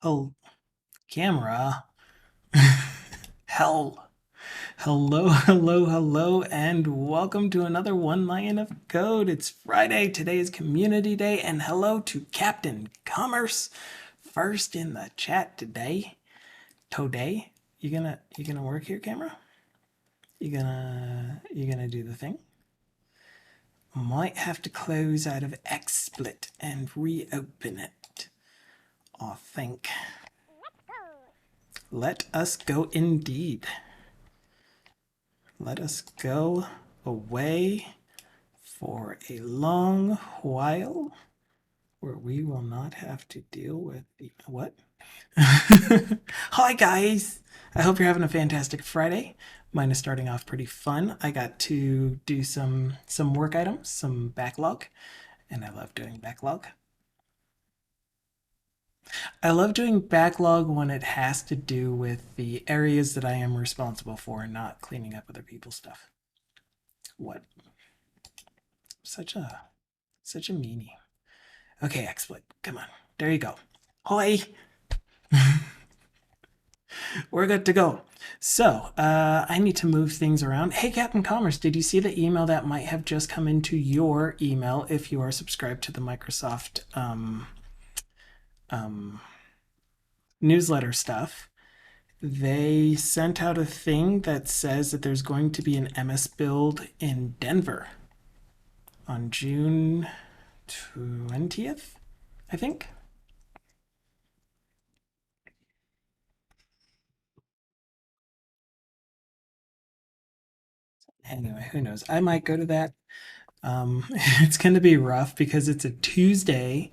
Oh, camera. Hell. Hello, hello, hello, and welcome to another one line of code. It's Friday. Today is Community Day, and hello to Captain Commerce, first in the chat today. Today, you gonna work here, camera? You gonna do the thing? Might have to close out of XSplit and reopen it. I think. Let us go indeed. Let us go away for a long while where we will not have to deal with the what? Hi guys! I hope you're having a fantastic Friday. Mine is starting off pretty fun. I got to do some work items, some backlog, and I love doing backlog. I love doing backlog when it has to do with the areas that I am responsible for, not cleaning up other people's stuff. What? Such a meanie. Okay, XSplit, come on. There you go. Hoi! We're good to go. So, I need to move things around. Hey, Captain Commerce, did you see the email that might have just come into your email if you are subscribed to the Microsoft newsletter stuff? They sent out a thing that says that there's going to be an MS build in Denver on June 20th, I think. Anyway, who knows? I might go to that. It's going to be rough because it's a Tuesday.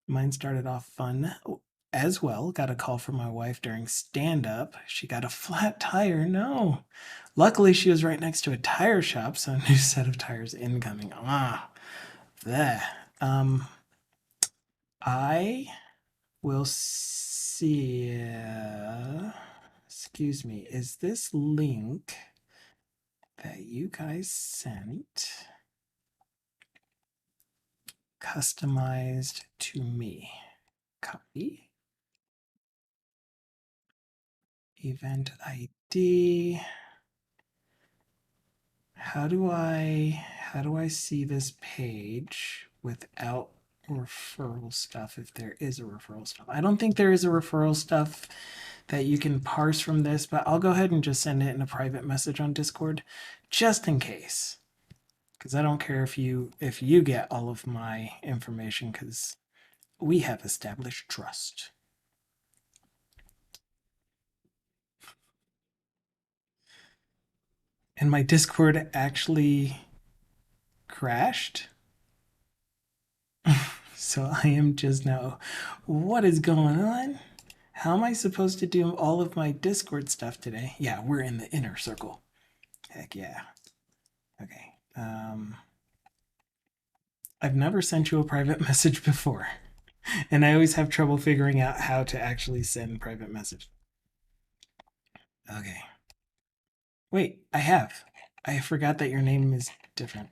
Mine started off fun as well. Got a call from my wife during stand up. She got a flat tire. No. Luckily, she was right next to a tire shop, so a new set of tires incoming. There. I will see. Excuse me. Is this link that you guys sent customized to me? Copy. Event ID. How do I see this page without referral stuff if there is a referral stuff? I don't think there is a referral stuff that you can parse from this, but I'll go ahead and just send it in a private message on Discord just in case. Because I don't care if you get all of my information because we have established trust. And my Discord actually crashed. So I am just now, what is going on? How am I supposed to do all of my Discord stuff today? Yeah, we're in the inner circle. Heck yeah. Okay. I've never sent you a private message before. And I always have trouble figuring out how to actually send private message. Okay. Wait, I have. I forgot that your name is different.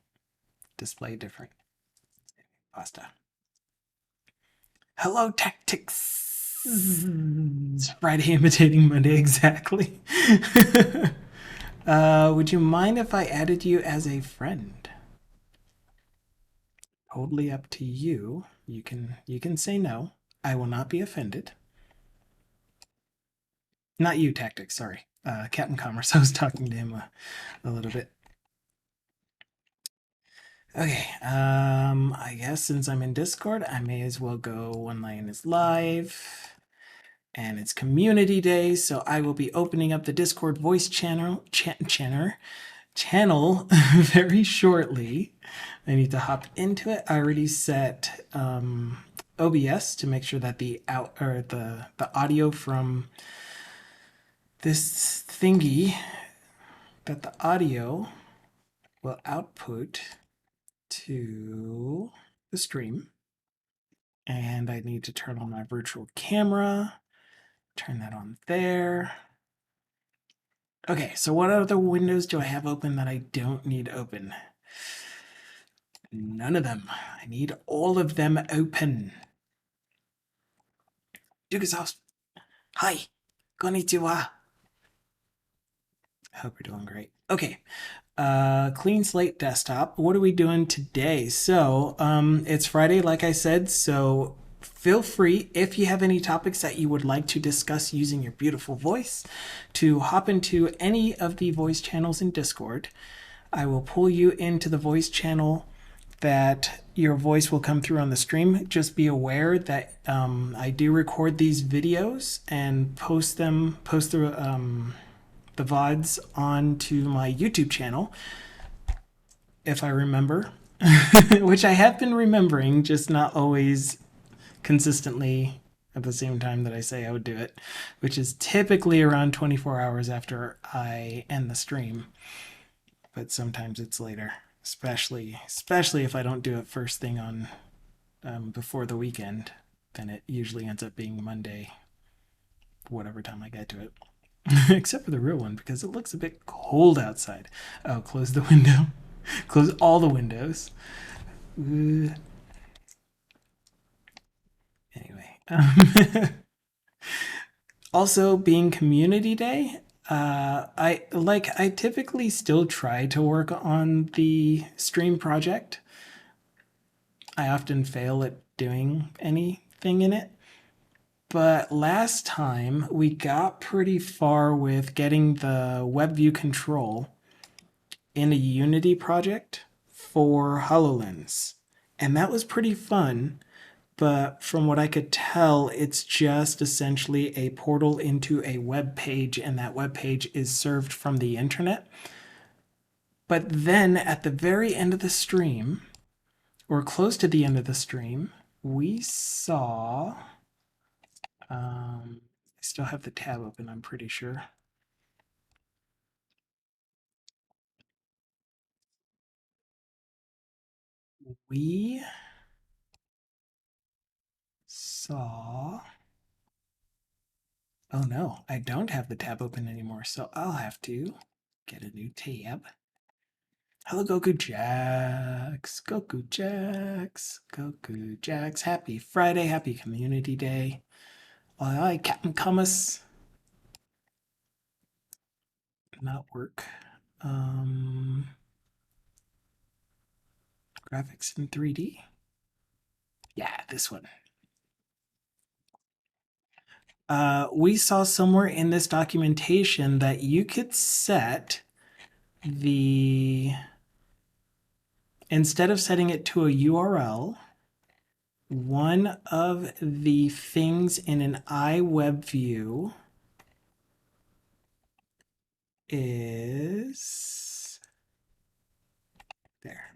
Display different. Pasta. Hello, Tactics. Friday imitating Monday, exactly. Would you mind if I added you as a friend? Totally up to you. You can say no. I will not be offended. Not you, Tactics, sorry. Captain Commerce. I was talking to him a little bit. Okay, I guess since I'm in Discord, I may as well go One Lion is live. And it's Community Day, so I will be opening up the Discord voice channel very shortly. I need to hop into it. I already set OBS to make sure that the audio from this thingy, that the audio will output to the stream. And I need to turn on my virtual camera, turn that on there. Okay, so what other windows do I have open that I don't need open? None of them. I need all of them open. Duga's Hi. Konnichiwa. I hope you're doing great. Okay. Clean slate desktop. What are we doing today? So, it's Friday, like I said, so feel free, if you have any topics that you would like to discuss using your beautiful voice, to hop into any of the voice channels in Discord. I will pull you into the voice channel that your voice will come through on the stream. Just be aware that I do record these videos and post the VODs onto my YouTube channel, if I remember, which I have been remembering, just not always consistently at the same time that I say I would do it, which is typically around 24 hours after I end the stream. But sometimes it's later, especially if I don't do it first thing on before the weekend. Then it usually ends up being Monday, whatever time I get to it. Except for the real one, because it looks a bit cold outside. Oh, close the window. Close all the windows. Anyway. Also, being community day, I typically still try to work on the stream project. I often fail at doing anything in it. But last time we got pretty far with getting the web view control in a Unity project for HoloLens. And that was pretty fun. But from what I could tell, it's just essentially a portal into a web page, and that web page is served from the internet. But then at the very end of the stream, or close to the end of the stream, we saw. I still have the tab open, I'm pretty sure. We saw. Oh no, I don't have the tab open anymore, so I'll have to get a new tab. Hello, Goku Jax. Goku Jax. Goku Jax. Happy Friday. Happy Community Day. Aye, Captain Camus. Not work. Graphics in 3D. Yeah, this one. We saw somewhere in this documentation that you could set the, instead of setting it to a URL, one of the things in an iWeb view is there.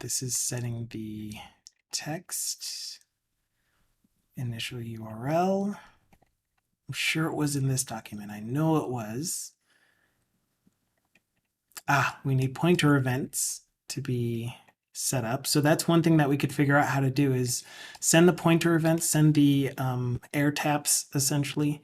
This is setting the text initial URL. I'm sure it was in this document. I know it was. We need pointer events to be set up. So that's one thing that we could figure out how to do is send the pointer events, send the air taps essentially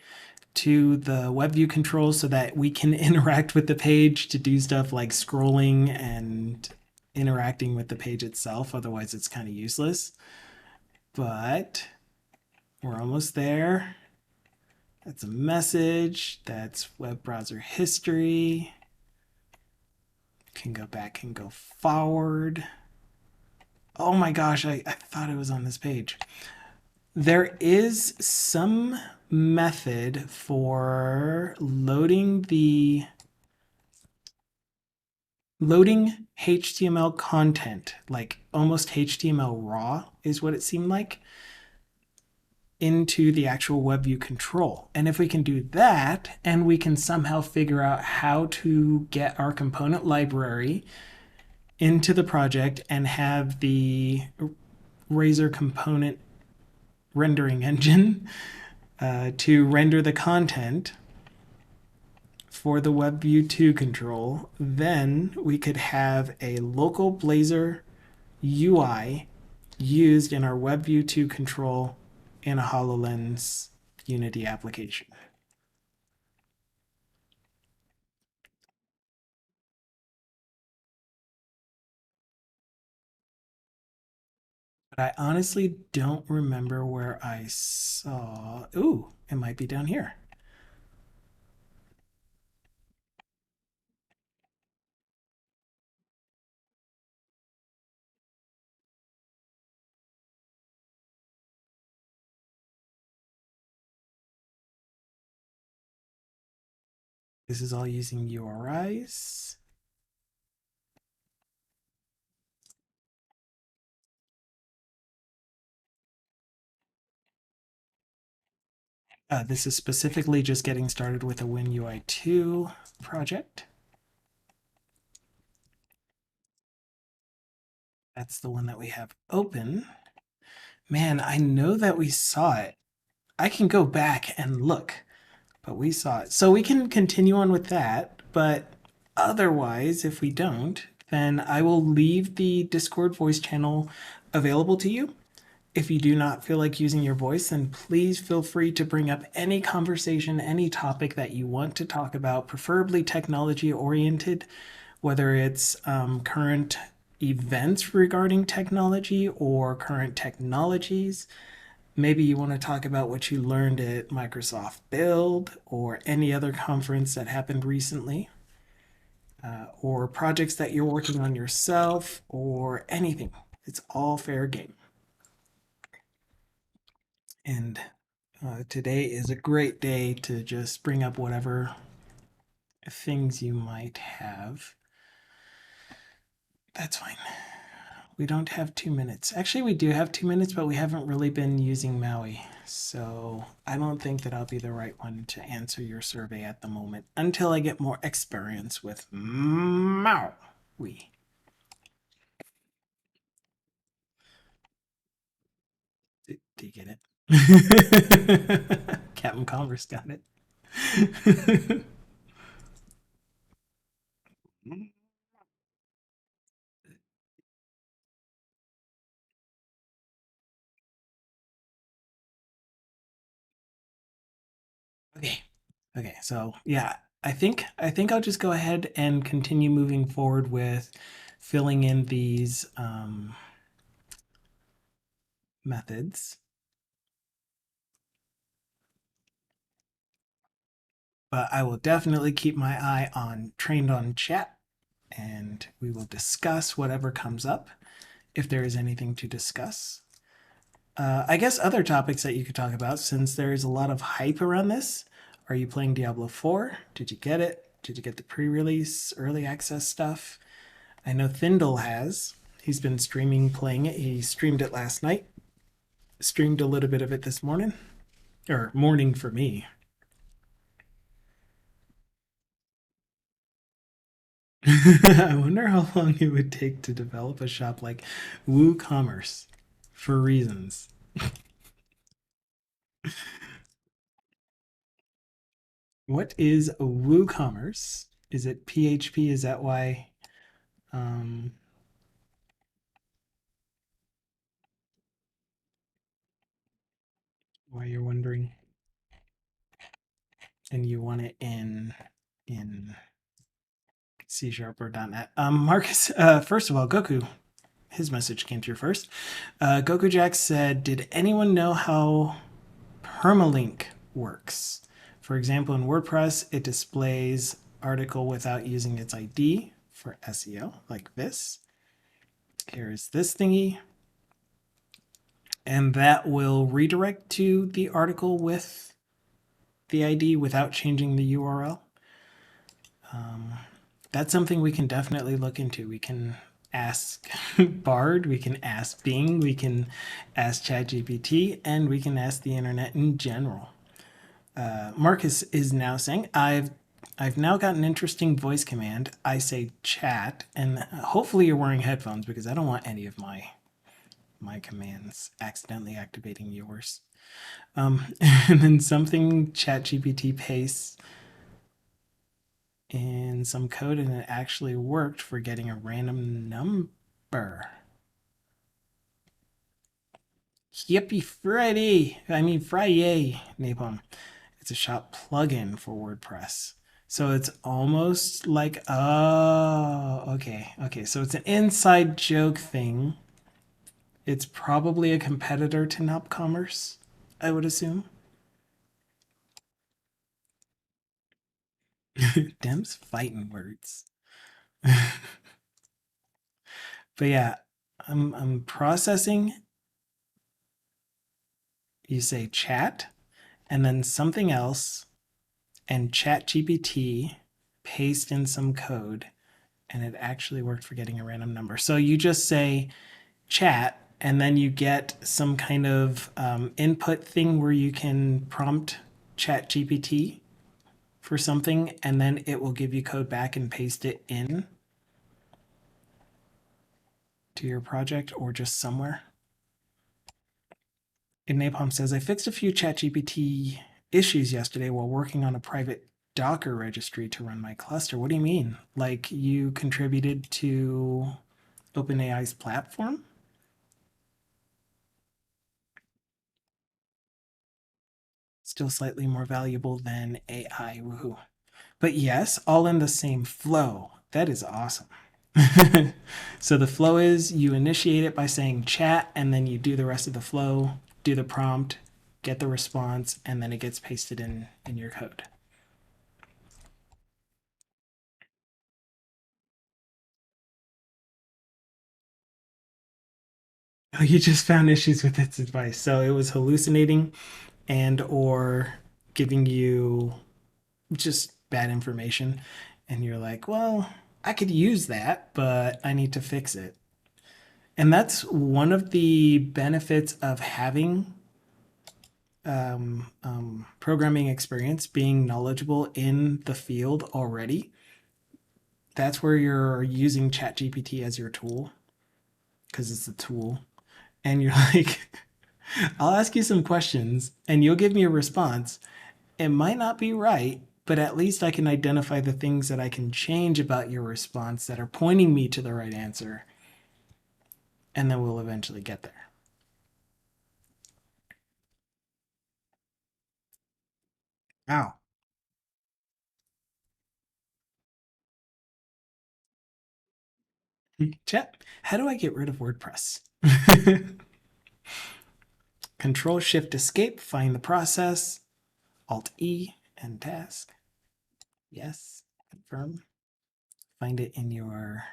to the web view controls so that we can interact with the page to do stuff like scrolling and interacting with the page itself. Otherwise, it's kind of useless. But we're almost there. That's a message. That's web browser history. Can go back and go forward. Oh my gosh, I thought it was on this page. There is some method for loading HTML content, like almost HTML raw is what it seemed like, into the actual web view control. And if we can do that, and we can somehow figure out how to get our component library into the project and have the Razor component rendering engine to render the content for the WebView 2 control, then we could have a local Blazor UI used in our WebView 2 control in a HoloLens Unity application. I honestly don't remember where I saw. Ooh, it might be down here. This is all using URIs. This is specifically just getting started with a WinUI 2 project. That's the one that we have open. Man, I know that we saw it. I can go back and look, but we saw it. So we can continue on with that, but otherwise, if we don't, then I will leave the Discord voice channel available to you. If you do not feel like using your voice, then please feel free to bring up any conversation, any topic that you want to talk about, preferably technology oriented, whether it's current events regarding technology or current technologies. Maybe you want to talk about what you learned at Microsoft Build or any other conference that happened recently, or projects that you're working on yourself, or anything. It's all fair game. And today is a great day to just bring up whatever things you might have. That's fine. We don't have 2 minutes. Actually, we do have 2 minutes, but we haven't really been using Maui. So I don't think that I'll be the right one to answer your survey at the moment until I get more experience with Maui. Do you get it? Captain Converse got it. Okay. Okay. So yeah, I think I'll just go ahead and continue moving forward with filling in these methods. But I will definitely keep my eye on trained on chat, and we will discuss whatever comes up if there is anything to discuss. I guess other topics that you could talk about, since there is a lot of hype around this. Are you playing Diablo 4? Did you get it? Did you get the pre release, early access stuff? I know Thindle has. He's been streaming playing it. He streamed it last night, streamed a little bit of it this morning, or morning for me. I wonder how long it would take to develop a shop like WooCommerce for reasons. What is WooCommerce? Is it PHP? Is that um, why you're wondering? And you want it in C# or .NET? Marcus, first of all, Goku, his message came through first. Goku Jack said, "Did anyone know how permalink works? For example, in WordPress, it displays article without using its ID for SEO, like this. Here's this thingy, and that will redirect to the article with the ID without changing the URL. That's something we can definitely look into. We can ask Bard, we can ask Bing, we can ask ChatGPT, and we can ask the internet in general. Marcus is now saying, I've now got an interesting voice command. I say chat, and hopefully you're wearing headphones because I don't want any of my commands accidentally activating yours. And then something ChatGPT pastes in some code, and it actually worked for getting a random number. Yippee Friday! I mean Friday, Napalm. It's a shop plugin for WordPress. So it's almost like, oh, okay. So it's an inside joke thing. It's probably a competitor to Nop Commerce, I would assume. Dem's fighting words. But yeah, I'm processing. You say chat and then something else and chat GPT paste in some code and it actually worked for getting a random number. So you just say chat and then you get some kind of input thing where you can prompt chat GPT for something and then it will give you code back and paste it in to your project or just somewhere. And Napalm says, I fixed a few ChatGPT issues yesterday while working on a private Docker registry to run my cluster. What do you mean? Like you contributed to OpenAI's platform? Still slightly more valuable than AI. Woohoo. But yes, all in the same flow. That is awesome. So the flow is you initiate it by saying chat, and then you do the rest of the flow, do the prompt, get the response, and then it gets pasted in your code. Oh, you just found issues with its advice. So it was hallucinating and or giving you just bad information. And you're like, well, I could use that, but I need to fix it. And that's one of the benefits of having programming experience, being knowledgeable in the field already. That's where you're using ChatGPT as your tool because it's a tool. And you're like, I'll ask you some questions and you'll give me a response. It might not be right, but at least I can identify the things that I can change about your response that are pointing me to the right answer. And then we'll eventually get there. Ow. Chat, how do I get rid of WordPress? Control Shift Escape, find the process, Alt E, and task. Yes, confirm. Find it in your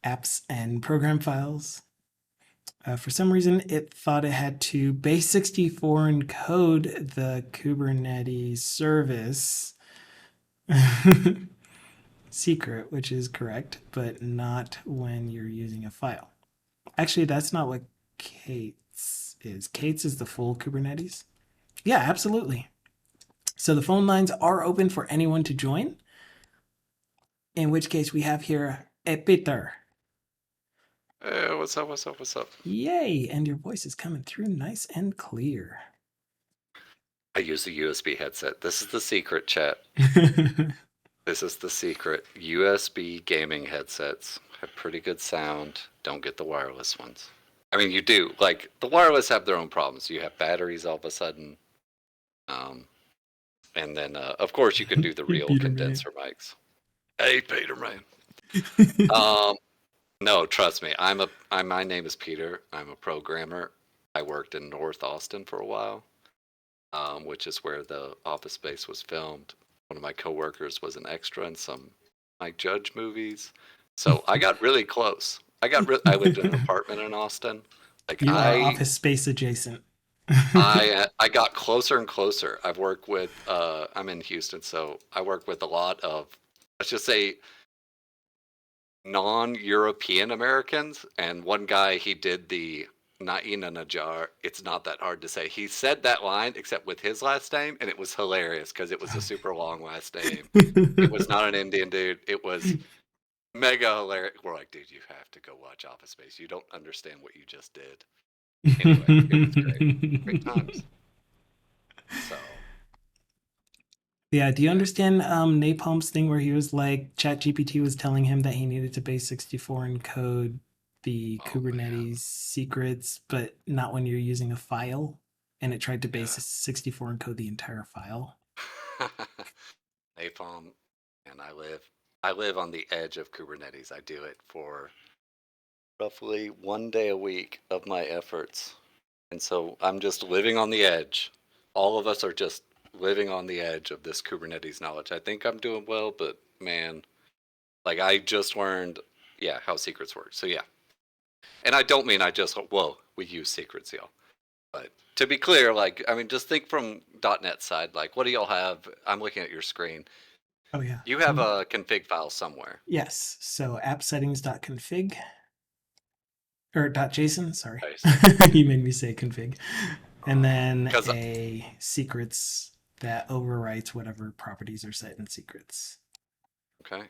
apps and program files. For some reason, it thought it had to base64 encode the Kubernetes service secret, which is correct, but not when you're using a file. Actually, that's not what Kates is. Kates is the full Kubernetes. Yeah, absolutely. So the phone lines are open for anyone to join, in which case we have here a Peter. Hey, what's up, what's up, what's up? Yay, and your voice is coming through nice and clear. I use the USB headset. This is the secret, chat. This is the secret. USB gaming headsets have pretty good sound. Don't get the wireless ones. I mean, you do. Like, the wireless have their own problems. You have batteries all of a sudden. Um, and then, of course, you can do the Hey, real Peter Man. condenser mics. Hey, Peter, man. Um, no, trust me. My name is Peter. I'm a programmer. I worked in North Austin for a while. Which is where the Office Space was filmed. One of my coworkers was an extra in some Mike Judge movies, so I got really close. I lived in an apartment in Austin. Like You are Office Space adjacent. I got closer and closer. I've worked with I'm in Houston, so I work with a lot of, let's just say, non-European Americans. And one guy, he did the Naina Najar. It's not that hard to say. He said that line except with his last name, and it was hilarious because it was a super long last name. It was not an Indian dude. It was mega hilarious. We're like, dude, you have to go watch Office Space. You don't understand what you just did. Anyway, it was great. Great times. So, Yeah, do you yeah. understand Napalm's thing where he was like, ChatGPT was telling him that he needed to base 64 encode the Oh, man. Kubernetes secrets, but not when you're using a file? And it tried to base Yeah. 64 encode the entire file. Napalm, and I live on the edge of Kubernetes. I do it for roughly 1 day a week of my efforts. And so I'm just living on the edge. All of us are just living on the edge of this Kubernetes knowledge. I think I'm doing well, but man, like I just learned, yeah, how secrets work. So yeah. And I don't mean I just, whoa, we use secrets, y'all. But to be clear, like, I mean, just think from .NET side, like, what do y'all have? I'm looking at your screen. Oh yeah. You have a config file somewhere. Yes. So app settings.config or .json, sorry. Nice. You made me say config. And then Because, a secrets that overwrites whatever properties are set in secrets. okay.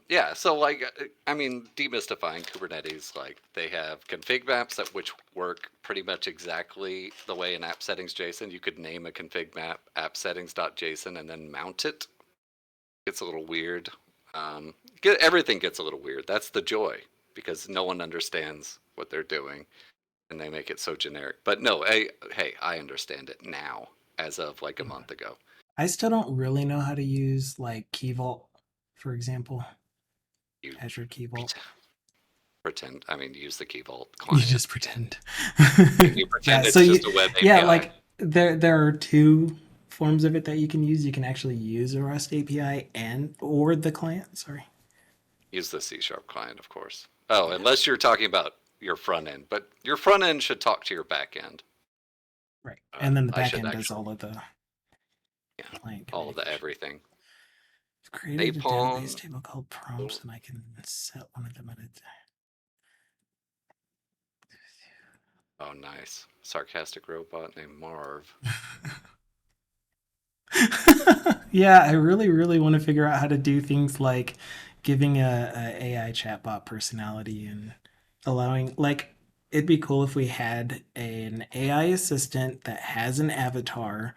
Yeah, so like, I mean, demystifying Kubernetes, like they have config maps that which work pretty much exactly the way in app settings JSON. You could name a config map app settings.json and then mount it. Gets a little weird. Everything gets a little weird. That's the joy because no one understands what they're doing and they make it so generic. But no, hey, I understand it now as of like a month ago. I still don't really know how to use like Key Vault, for example, You Azure Key Vault. pretend, I mean, use the Key Vault You client. just pretend. And you pretend it's so just a web yeah, API. like there are two forms of it that you can use. You can actually use a REST API and or the client. Sorry. Use the C# client, of course. Oh, unless you're talking about your front end, but your front end should talk to your back end. Right. And then the I should backend does actually, all of the yeah, client all of the communication. everything. I've created a database Napalm. table called prompts, and I can set one of them at a Oh, nice. Sarcastic robot named Marv. Yeah, I really, really want to figure out how to do things like giving a AI chatbot personality and allowing like it'd be cool if we had an AI assistant that has an avatar,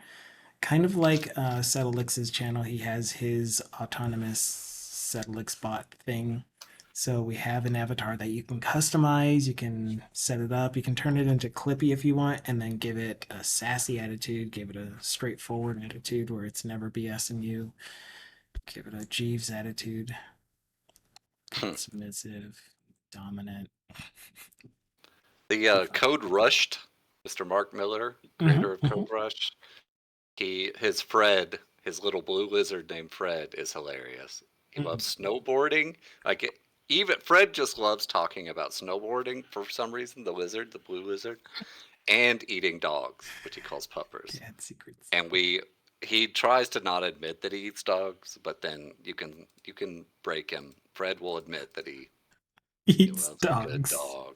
kind of like Settlix's channel. He has his autonomous Settlix bot thing. So we have an avatar that you can customize, you can set it up, you can turn it into Clippy if you want, and then give it a sassy attitude, give it a straightforward attitude where it's never BSing you, give it a Jeeves attitude, submissive, dominant. The Code Rushed, Mr. Mark Miller, creator of Code Rush, his little blue lizard named Fred is hilarious. He loves snowboarding. Like even Fred just loves talking about snowboarding for some reason. The lizard, the blue lizard, and eating dogs, which he calls puppers. Cat secrets. And he tries to not admit that he eats dogs, but then you can break him. Fred will admit that he Eats loves a good dogs. dog.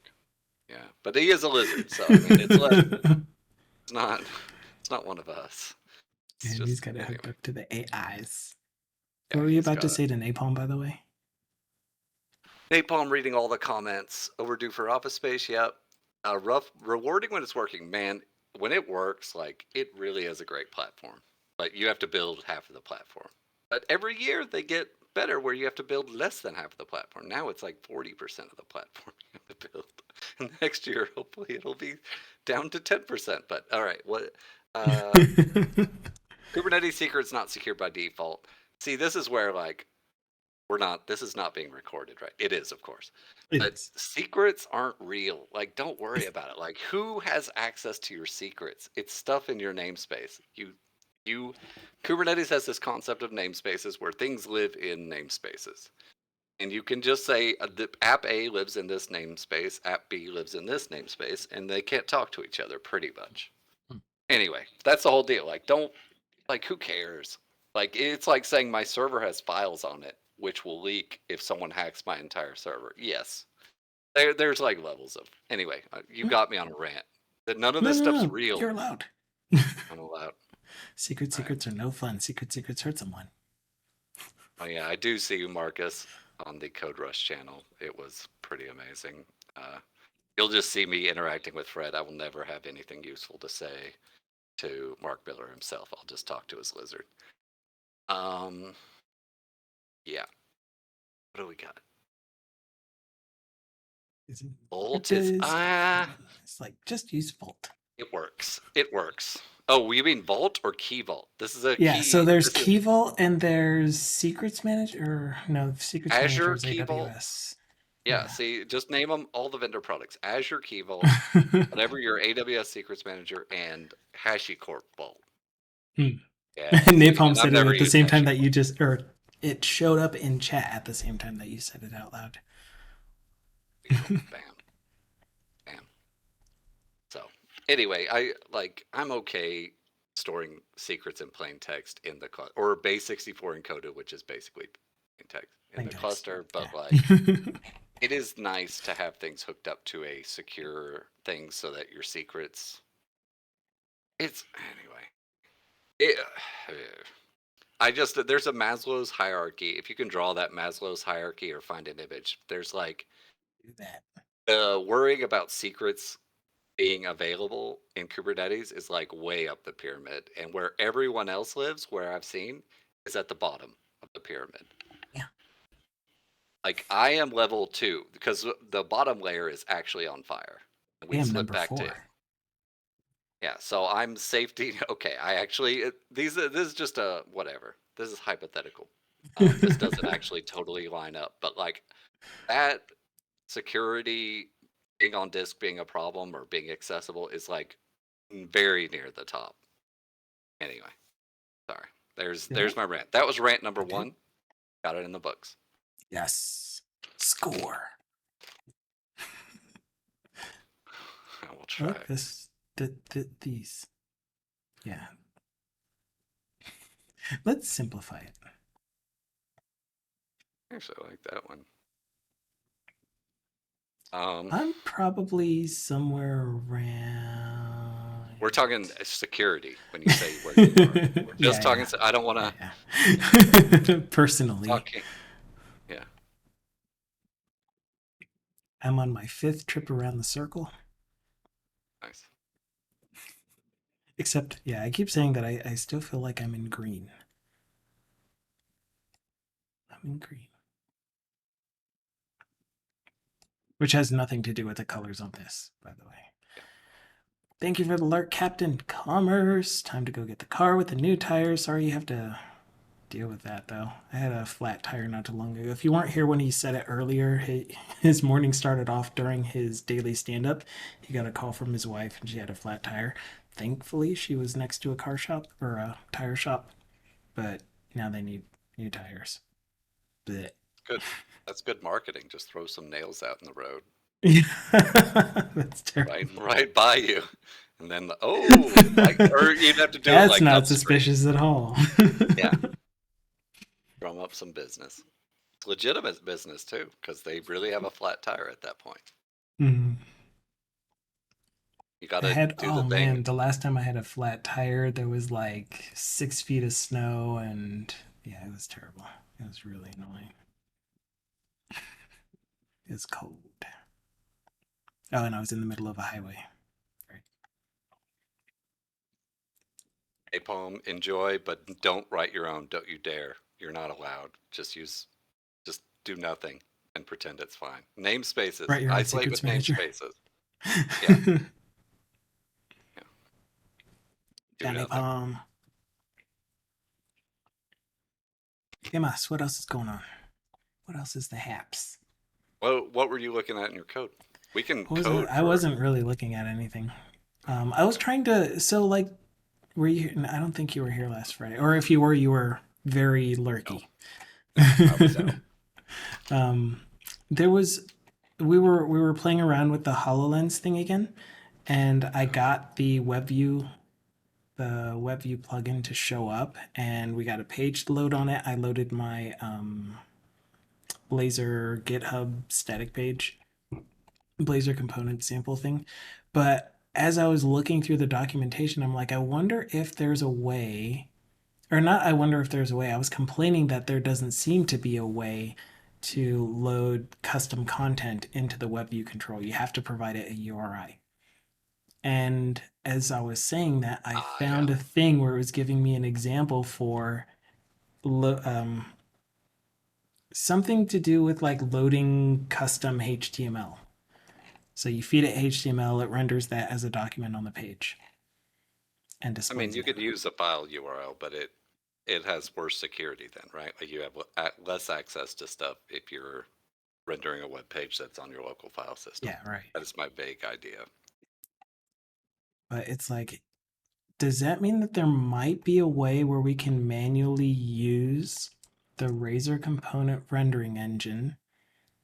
Yeah, but he is a lizard, so I mean, it's not it's not one of us. It's And he's just got it hooked anyway. up to the AIs. Yeah, What were you he's about to got it. say to Napalm, by the way? Napalm reading all the comments. Overdue for Office Space. Yep. Rough, rewarding when it's working. Man, when it works, like it really is a great platform. Like you have to build half of the platform, but every year they get better where you have to build less than half of the platform. Now it's like 40% of the platform you have to build. And next year, hopefully, it'll be down to 10%. But all right, what? Uh, Kubernetes secrets not secured by default. See, this is where like we're not, this is not being recorded, right? It is, of course. It But is. secrets aren't real. Like, don't worry about it. Like, who has access to your secrets? It's stuff in your namespace. You, Kubernetes has this concept of namespaces where things live in namespaces. And you can just say the app A lives in this namespace, app B lives in this namespace, and they can't talk to each other pretty much. Anyway, that's the whole deal. Like, don't, like, who cares? Like, it's like saying my server has files on it, which will leak if someone hacks my entire server. Yes. There's like levels of. Anyway, you got me on a rant. That none of No, this no, stuff's no. real. You're allowed. I'm allowed. All right. Secrets are no fun. Secrets hurt someone. Oh, yeah, I do see you, Marcus, on the Code Rush channel. It was pretty amazing. Uh, you'll just see me interacting with Fred. I will never have anything useful to say to Mark Miller himself. I'll just talk to his lizard. Um, yeah. What do we got? Volt is It's like just use Vault. it works. It works. Oh, you mean Vault or Key Vault? This is a Yeah, so key. there's This is Key Vault and there's Secrets Manager. Or no, Secrets Manager Azure is Key Vault. AWS. Yeah, Yeah. see, just name them all the vendor products: Azure Key Vault, whatever your AWS Secrets Manager, and HashiCorp Vault. Hmm. Yeah, see, Napalm and I've said it never at the used same time that you HashiCorp. just, or it showed up in chat at the same time that you said it out loud. We go, bam, bam. So anyway, I'm okay storing secrets in plain text in the or base64 encoded, which is basically plain text in Plain the text. cluster, but Yeah. like it is nice to have things hooked up to a secure thing so that your secrets. It's anyway. It, I just there's a Maslow's hierarchy. If you can draw that Maslow's hierarchy or find an image, there's like Do that. worrying about secrets being available in Kubernetes is like way up the pyramid, and where everyone else lives, where I've seen, is at the bottom of the pyramid. Yeah. Like I am level 2 because the bottom layer is actually on fire. I We am slip number back to 4. yeah. So I'm safety. Okay, I actually this is just a whatever. This is hypothetical. This doesn't actually totally line up, but like that security being on disk being a problem or being accessible is like very near the top. Anyway, sorry. Yeah. There's my rant. That was rant number Okay. 1. Got it in the books. Yes. Score. I will I try. like this. These. Yeah. Let's simplify it. Actually, I like that one. Um, I'm probably somewhere around. we're talking security when you say where you are. We're just talking. Yeah, I don't want yeah, to yeah. Personally, talking. Yeah, I'm on my 5th trip around the circle. nice. Except, yeah, I keep saying that I still feel like I'm in green. I'm in green. Which has nothing to do with the colors on this, by the way. Yeah. Thank you for the alert, Captain Commerce. Time to go get the car with the new tires. Sorry you have to deal with that, though. I had a flat tire not too long ago. If you weren't here when he said it earlier, his morning started off during his daily stand up. He got a call from his wife and she had a flat tire. Thankfully, she was next to a car shop or a tire shop, but now they need new tires. But Good. That's good marketing. Just throw some nails out in the road, yeah, that's terrible. right by you, and then oh, like, or you'd have to do it That's like not upstream. suspicious at all. Yeah, drum up some business. It's legitimate business too, because they really have a flat tire at that point. Mhm. You got I to had, do the oh thing. man, the last time I had a flat tire, there was like 6 feet of snow, and yeah, it was terrible. It was really annoying. It was cold. Oh, and I was in the middle of a highway. Right. Napalm, enjoy, but don't write your own. Don't you dare. You're not allowed. Just do nothing and pretend it's fine. Namespaces. Write your own Isolate secrets with manager. namespaces. Yeah, yeah. Do Johnny nothing. Palm. Mas, what else is going on? What else is the haps? What were you looking at in your code? We can What was it? code I for. wasn't really looking at anything. I was Okay. trying to. So, like, were you? I don't think you were here last Friday. Or if you were very No, lurky. no, I was out. um, there was we were playing around with the Hololens thing again, and I got the WebView plugin to show up, and we got a page to load on it. I loaded my Blazor GitHub static page, Blazor component sample thing, but as I was looking through the documentation, I'm like, I wonder if there's a way, or not. I wonder if there's a way. I was complaining that there doesn't seem to be a way to load custom content into the WebView control. You have to provide it a URI. And as I was saying that, I Ah, yeah. found a thing where it was giving me an example for something to do with like loading custom HTML. So you feed it HTML, it renders that as a document on the page and I mean, displays you it. could use a file URL, but it has worse security then, right? Like you have less access to stuff if you're rendering a web page that's on your local file system. Yeah, right. That is my vague idea. But it's like, does that mean that there might be a way where we can manually use the Razor component rendering engine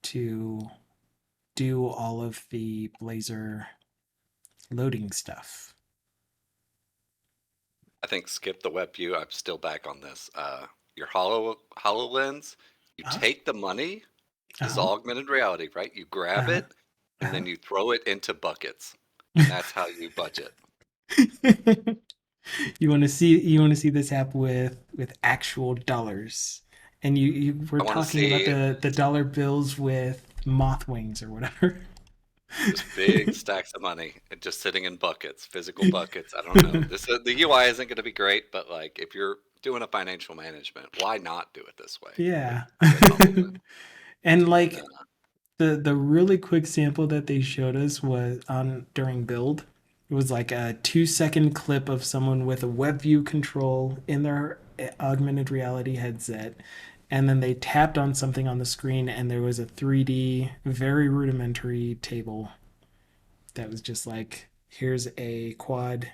to do all of the Blazor loading stuff? I think skip the web view. I'm still back on this. Your HoloLens, you Uh take the money. This is huh. augmented reality, right? You grab Uh it and huh. then you throw it into buckets, and that's how you budget. You want to see this app with actual dollars, and you were I want to talking about see the dollar bills with moth wings or whatever. just big stacks of money and just sitting in buckets, physical buckets. I don't know. This the UI isn't going to be great, but like if you're doing a financial management, why not do it this way Yeah. with HoloLens? And And like the really quick sample that they showed us was on during build. It was like a 2 second clip of someone with a web view control in their augmented reality headset. And then they tapped on something on the screen, and there was a 3D, very rudimentary table that was just like, here's a quad,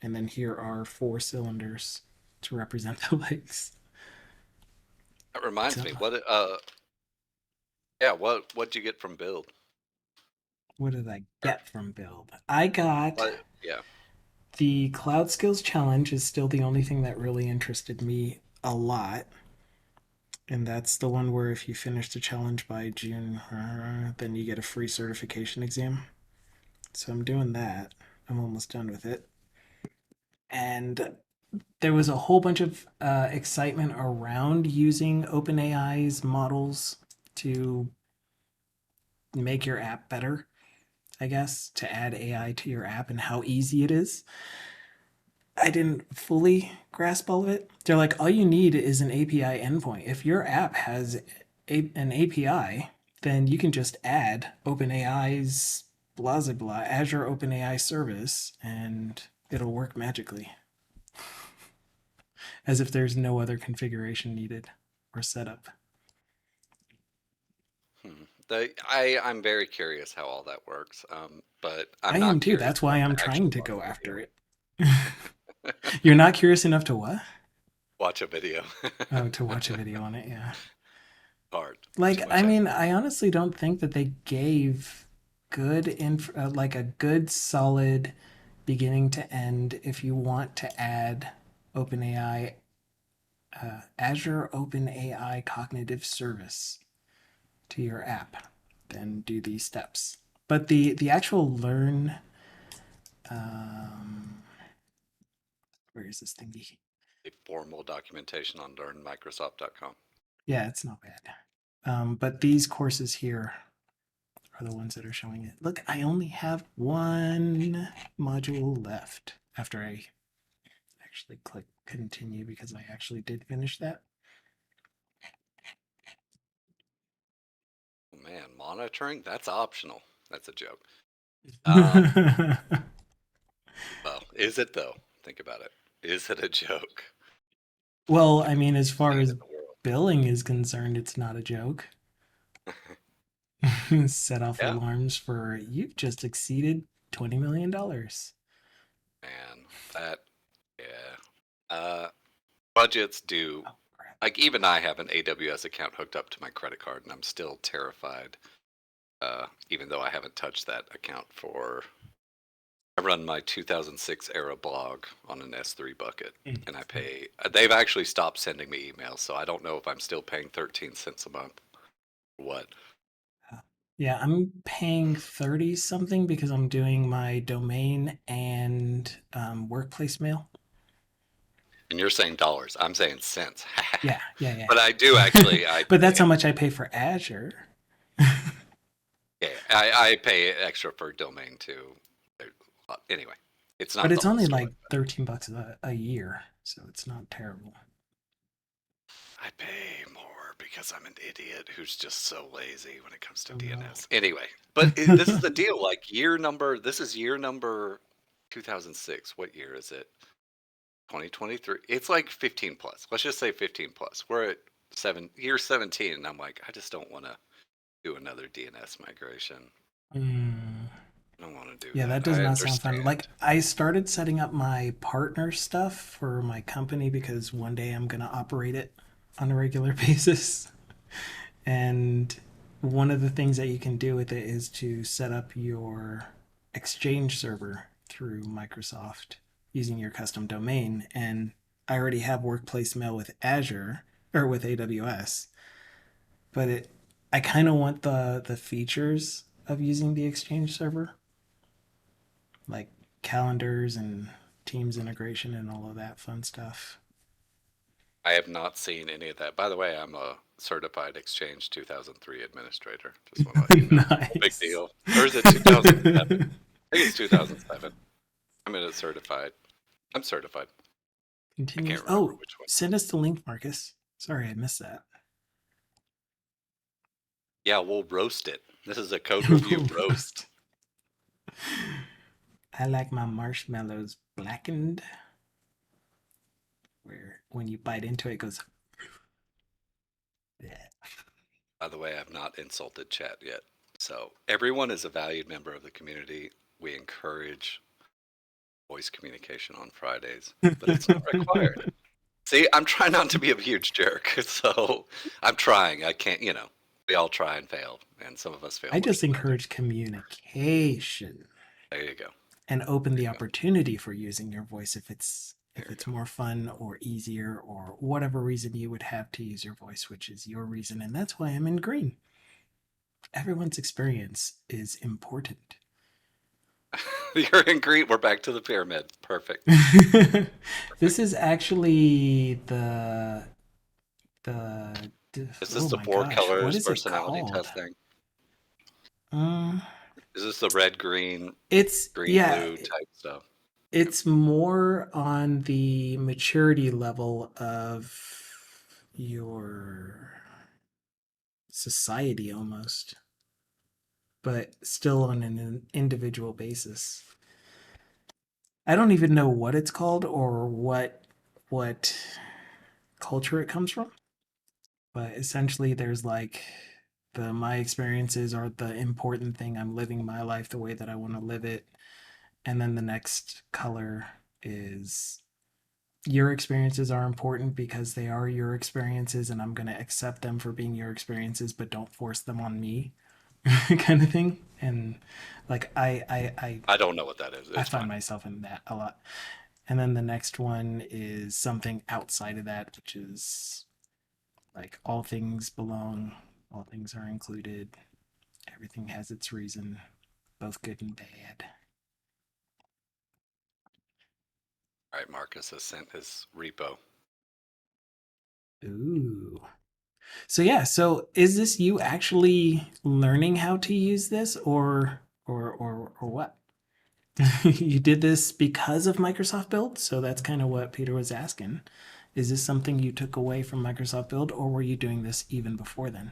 and then here are 4 cylinders to represent the legs. that reminds So, me, yeah, what'd you get from build? what did I Or get from build? I got what? Yeah. the Cloud Skills Challenge is still the only thing that really interested me a lot. And that's the one where if you finish the challenge by June, then you get a free certification exam. So I'm doing that. I'm almost done with it. And there was a whole bunch of excitement around using OpenAI's models to make your app better, I guess, to add AI to your app and how easy it is. I didn't fully grasp all of it. They're like, all you need is an API endpoint. If your app has an API, then you can just add OpenAI's blah blah blah Azure OpenAI service, and it'll work magically, as if there's no other configuration needed or setup. I'm very curious how all that works, but I I'm am not too. curious That's why enough I'm to trying actually to watch go a after it. video. You're not curious enough to what? Watch a video. Oh, to watch a video on it, yeah. Hard. Too Like, I much mean, effort. I honestly don't think that they gave like a good solid beginning to end if you want to add OpenAI, Azure OpenAI Cognitive Service to your app. Then do these steps. But the actual learn, um, where is this thingy? A formal documentation on learnmicrosoft.com. Yeah, it's not bad. But these courses here are the ones that are showing it. Look, I only have one module left after I actually click continue because I actually did finish that. Oh, man, monitoring? That's optional. That's a joke. Um, well, is it though? Think about it. Is it a joke? Well, Could I be mean, the as biggest far thing as in the world. billing is concerned, it's not a joke. Set off Yeah, alarms for you've just exceeded $20 million. man. That, yeah. Budgets do, Oh crap! like, even I have an AWS account hooked up to my credit card, and I'm still terrified, even though I haven't touched that account for. I run my 2006 era blog on an S3 bucket, and I pay. They've actually stopped sending me emails, so I don't know if I'm still paying 13 cents a month or what. Yeah, I'm paying 30 something because I'm doing my domain and workplace mail. And you're saying dollars. I'm saying cents. Yeah, yeah, But I do yeah. actually. I But that's pay. how much I pay for Azure. Yeah, I pay extra for domain too. Anyway, it's But not the it's whole only story. like $13 a year, so it's not terrible. I pay more because I'm an idiot who's just so lazy when it comes to Oh no. DNS. Anyway, but this is the deal. Like year number, this is year number 2006. What year is it? 2023. It's like 15 plus. Let's just say 15 plus. We're at year 17, and I'm like, I just don't want to do another DNS migration. Mm. I don't want to do Yeah, that. that does I not sound fun. understand. Like, I started setting up my partner stuff for my company because one day I'm going to operate it on a regular basis. And one of the things that you can do with it is to set up your Exchange server through Microsoft using your custom domain. And I already have workplace mail with Azure or with AWS, but I kind of want the features of using the Exchange server, like calendars and Teams integration and all of that fun stuff. I have not seen any of that. By the way, I'm a certified Exchange 2003 administrator. Just want to let you know. No big Nice. deal. Or is it 2007? I think it's 2007. I'm in a certified. I'm certified. I Continues. can't remember Oh, which one. send us the link, Marcus. Sorry, I missed that. Yeah, we'll roast it. This is a code review roast. I like my marshmallows blackened, where when you bite into it, it goes. Yeah. By the way, I've not insulted chat yet. So everyone is a valued member of the community. We encourage voice communication on Fridays, but it's not required. See, I'm trying not to be a huge jerk, so I'm trying. I can't, we all try and fail, and some of us fail I worse just than others. encourage communication There you go. and open There the you go. opportunity for using your voice if There you it's go. more fun or easier or whatever reason you would have to use your voice, which is your reason, and that's why I'm in green. Everyone's experience is important. You're in green. We're back to the pyramid. Perfect. This Perfect. is actually the Is this oh the my four gosh, what colors is it personality called? testing? Um, Is this the red, green, it's green, yeah, blue type stuff? Yep. it's more on the maturity level of your society almost, but still on an individual basis. I don't even know what it's called or what culture it comes from, but essentially there's like the my experiences are the important thing. I'm living my life the way that I want to live it. And then the next color is your experiences are important because they are your experiences and I'm going to accept them for being your experiences, but don't force them on me. Kind of thing. And like I don't know what that is. I It's find fine. myself in that a lot. And then the next one is something outside of that, which is like all things belong, all things are included, everything has its reason, both good and bad. All right, Marcus has sent his repo. Ooh. So yeah, so is this you actually learning how to use this or what? You did this because of Microsoft Build, so that's kind of what Peter was asking. Is this something you took away from Microsoft Build or were you doing this even before then?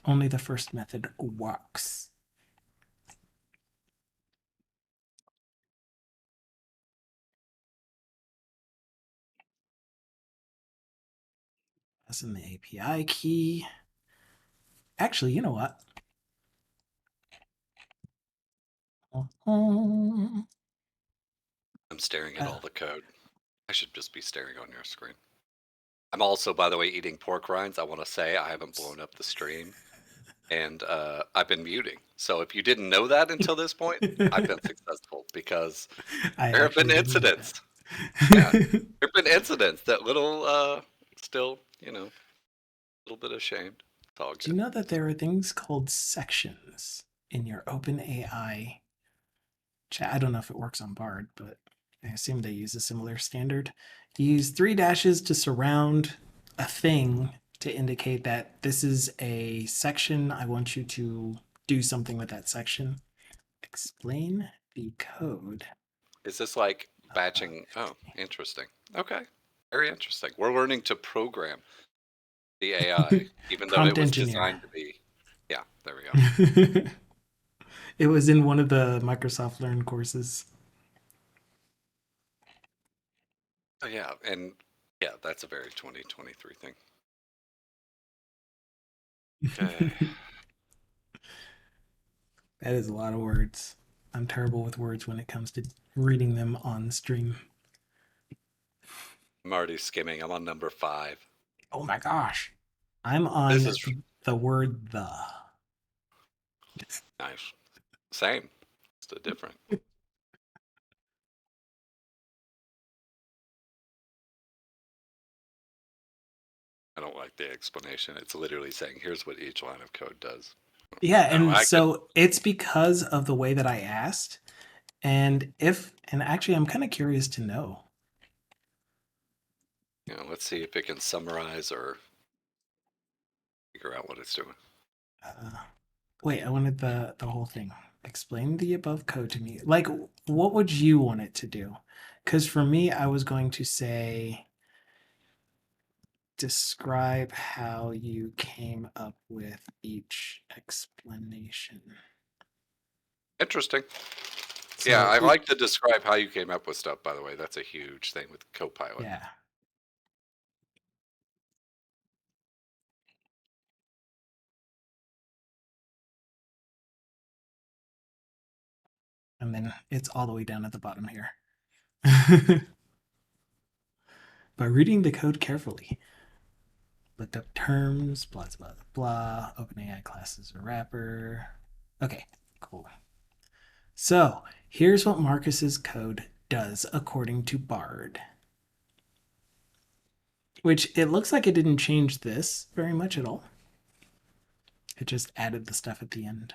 Only the first method works. That's in the API key. Actually, you know what? I'm staring at Uh, all the code. I should just be staring on your screen. I'm also, by the way, eating pork rinds. I want to say I haven't blown up the stream, and I've been muting. So if you didn't know that until this point, I've been successful because I there have been actually didn't know incidents. Yeah, that. there have been incidents that little, still, a little bit ashamed. It's all Do you good. know that there are things called sections in your OpenAI chat? I don't know if it works on Bard, but I assume they use a similar standard. You use three dashes to surround a thing to indicate that this is a section. I want you to do something with that section. Explain the code. Is this like batching? Oh, interesting. Okay, very interesting. We're learning to program the AI, even though it Prompt was engineer. designed to be. Yeah, there we go. It was in one of the Microsoft Learn courses. Oh, yeah, and yeah, that's a very 2023 thing. Okay. That is a lot of words. I'm terrible with words when it comes to reading them on stream. I'm already skimming. I'm on number 5. Oh my gosh. I'm This on is the word the. nice. Same. Just different. I don't like the explanation. It's literally saying, here's what each line of code does. Yeah, No, and I could. so it's because of the way that I asked. And actually, I'm kind of curious to know. Let's see if it can summarize or figure out what it's doing. Uh, Wait, I wanted the whole thing. Explain the above code to me. Like, what would you want it to do? Because for me, I was going to say, describe how you came up with each explanation. Interesting. Yeah, So I it, like to describe how you came up with stuff, by the way. That's a huge thing with Copilot. yeah. And then it's all the way down at the bottom here. By reading the code carefully, looked up terms, blah, blah, blah, OpenAI classes a wrapper. Okay, cool. So here's what Marcus's code does according to Bard. Which it looks like it didn't change this very much at all. It just added the stuff at the end.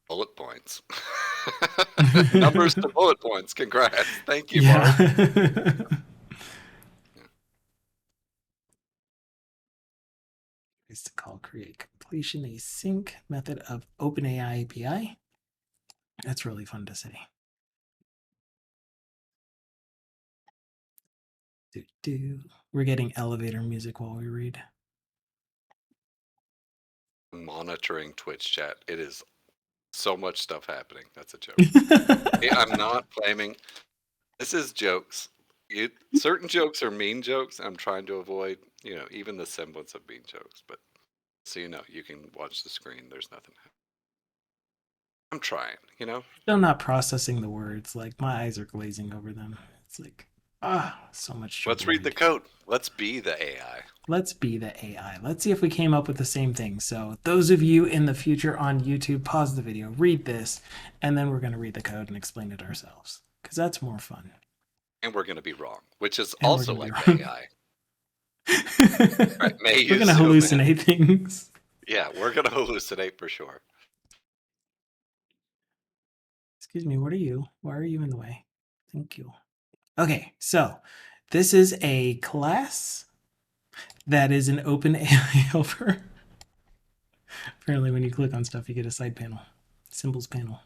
Bullet points. Numbers to bullet points. Congrats. Thank you, Yeah. Bard. Is to call create completion a sync method of OpenAI API. That's really fun to say. We're getting elevator music while we read. Monitoring Twitch chat. It is so much stuff happening. That's a joke. I'm not claiming. This is jokes. Certain jokes are mean jokes. I'm trying to avoid, even the semblance of mean jokes. But so you can watch the screen. There's nothing. I'm trying. Still not processing the words. Like my eyes are glazing over them. It's like, so much Let's trouble read the reading. code. Let's be the AI. Let's be the AI. Let's see if we came up with the same thing. So, those of you in the future on YouTube, pause the video, read this, and then we're going to read the code and explain it ourselves because that's more fun. And we're going to be wrong, which is And we're also going to be like wrong. AI. Right? May We're you going to zoom in. hallucinate things. Yeah, we're going to hallucinate for sure. Excuse me, what are you? Why are you in the way? Thank you. Okay, so this is a class that is an OpenAI helper. Apparently, when you click on stuff, you get a side panel, symbols panel.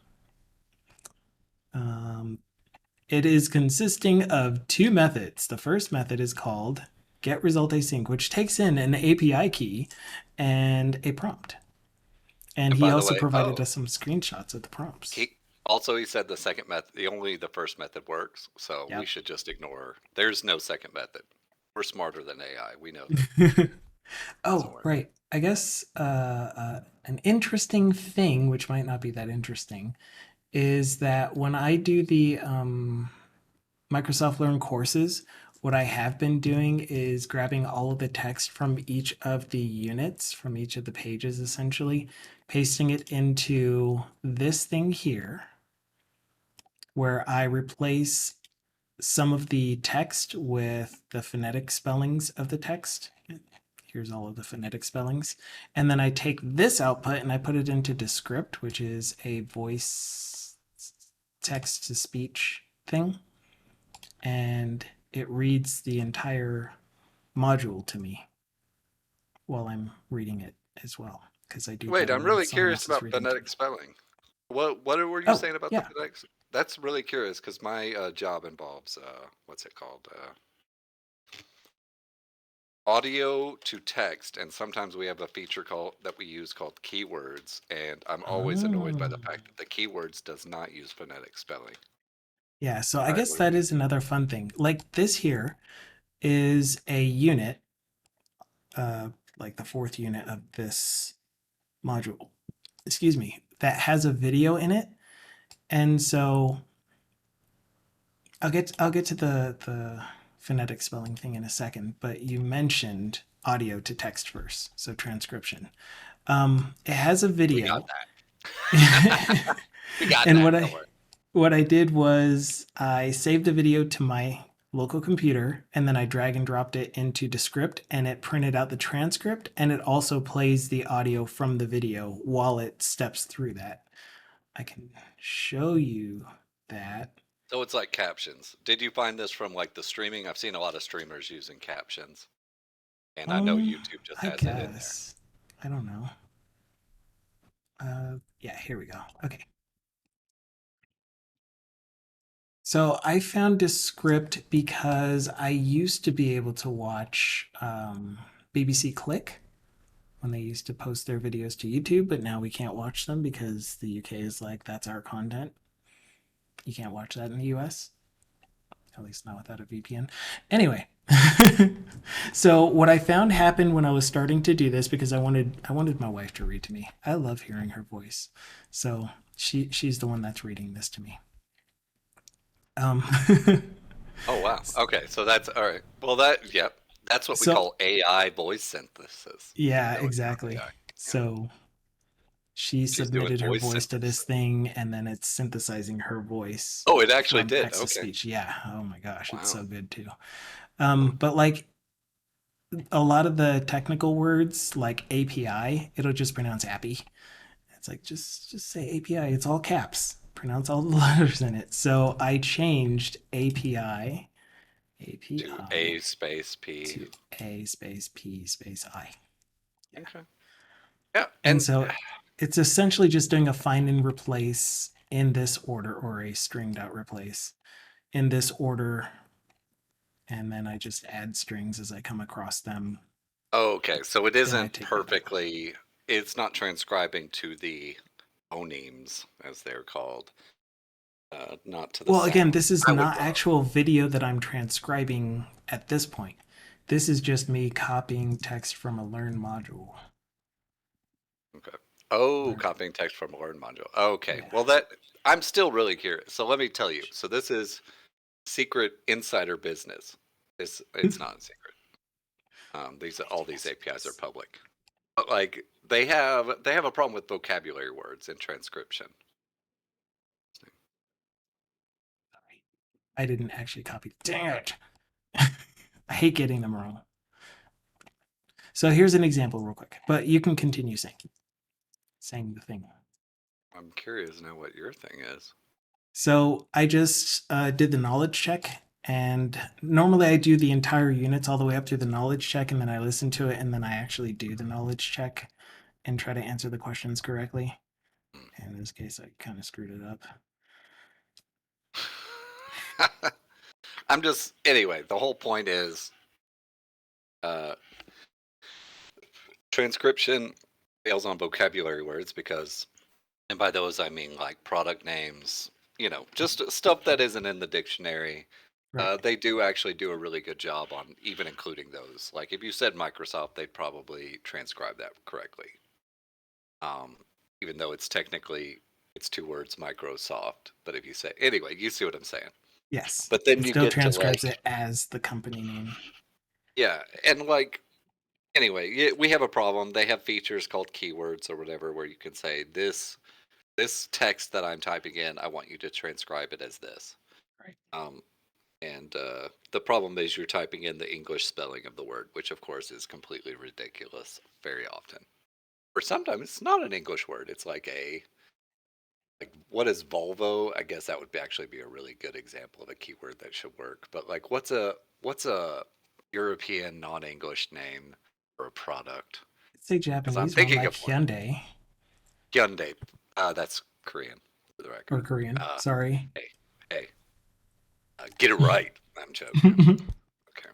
It is consisting of two methods. The first method is called getResultAsync, which takes in an API key and a prompt. And And he by the also way, provided us some screenshots of the prompts. he said the second method, only the first method works, so we Yep. should just ignore. There's no second method. We're smarter than AI. We know that doesn't Oh, work. right. I guess an interesting thing, which might not be that interesting, is that when I do the Microsoft Learn courses, what I have been doing is grabbing all of the text from each of the units, from each of the pages essentially, pasting it into this thing here, where I replace some of the text with the phonetic spellings of the text. Here's all of the phonetic spellings. And then I take this output and I put it into Descript, which is a voice text to speech thing. And it reads the entire module to me while I'm reading it as well, because I do Wait, that I'm when really someone curious else is about reading to phonetic me. spelling. What were you Oh, saying about the yeah. phonetics? That's really curious because my job involves what's it called? Audio to text, and sometimes we have a feature that we use called keywords, and I'm always annoyed by Oh. the fact that the keywords does not use phonetic spelling. Yeah, so All I right, guess what do we that do? is another fun thing. Like this here is a unit, like the fourth unit of this. module, excuse me, that has a video in it. And so I'll get to the phonetic spelling thing in a second, but you mentioned audio to text first, so transcription. It has a We got video. that. We got And that. Don't worry. what I did was I saved the video to my local computer and then I drag and dropped it into Descript and it printed out the transcript and it also plays the audio from the video while it steps through that. I can show you that. So it's like captions. Did you find this from like the streaming? I've seen a lot of streamers using captions, and I know YouTube just I has it in there. guess. I don't know. Yeah, here we go. Okay. So I found Descript because I used to be able to watch BBC Click when they used to post their videos to YouTube, but now we can't watch them because the UK is like, that's our content. You can't watch that in the US, at least not without a VPN. Anyway, so what I found happened when I was starting to do this because I wanted my wife to read to me. I love hearing her voice, so she's the one that's reading this to me. Um, Oh wow. Okay, so that's all right. Well, yep, that's what we so call AI voice synthesis. If you yeah, know anything about exactly. AI. Yeah, So she she's doing submitted her voice voice to this synthesis. thing, and then it's synthesizing her voice Oh, it actually from did. text to Okay. speech. Yeah. Oh my gosh, it's Wow. so good too. Well, But like a lot of the technical words, like API, it'll just pronounce API. It's like just say API. It's all caps. Pronounce all the letters in it. So I changed to API A space P. to A space P space I. Okay. Yeah, And and so it's essentially just doing a find and replace in this order or a string dot replace in this order. And then I just add strings as I come across them. okay, so it Then I isn't take that out. perfectly. It's not transcribing to the phonemes as they're called, not to the Well, again, sound. this is I would not go. actual video that I'm transcribing at this point. This is just me copying text from a learn module. Okay. Oh, Learn. copying text from a Learn module. Okay. Yeah. Well, that I'm still really curious. So let me tell you. So this is secret insider business. It's not secret. All these Yes, it APIs are is. public. But like they have a problem with vocabulary words in transcription. Sorry. I didn't actually copy. Dang it. I hate getting them wrong. So here's an example, real quick, but you can continue saying the thing. I'm curious now what your thing is. So I just did the knowledge check, and normally I do the entire units all the way up through the knowledge check, and then I listen to it, and then I actually do the knowledge check and try to answer the questions correctly. In this case, I kind of screwed it up. I'm just anyway. The whole point is uh, transcription fails on vocabulary words because, and by those I mean like product names, just stuff that isn't in the dictionary. Right. They do actually do a really good job on even including those. Like if you said Microsoft, they'd probably transcribe that correctly. Um, Even though it's two words, Microsoft. But if you say anyway, you see what I'm saying. Yes. But then It you still get to transcribes like it as the company name. yeah, and like anyway, we have a problem. They have features called keywords or whatever where you can say this text that I'm typing in, I want you to transcribe it as this. Right. Um, and the problem is you're typing in the English spelling of the word, which of course is completely ridiculous very often. Or sometimes it's not an English word. It's like what is Volvo? I guess that would actually be a really good example of a keyword that should work. But like what's a European non-English name for a product? Let's say Because I'm Japanese one thinking like of one. Hyundai Hyundai. That's Korean, for the or record. Korean. Uh, Sorry. hey, hey, get it right. I'm joking. Okay.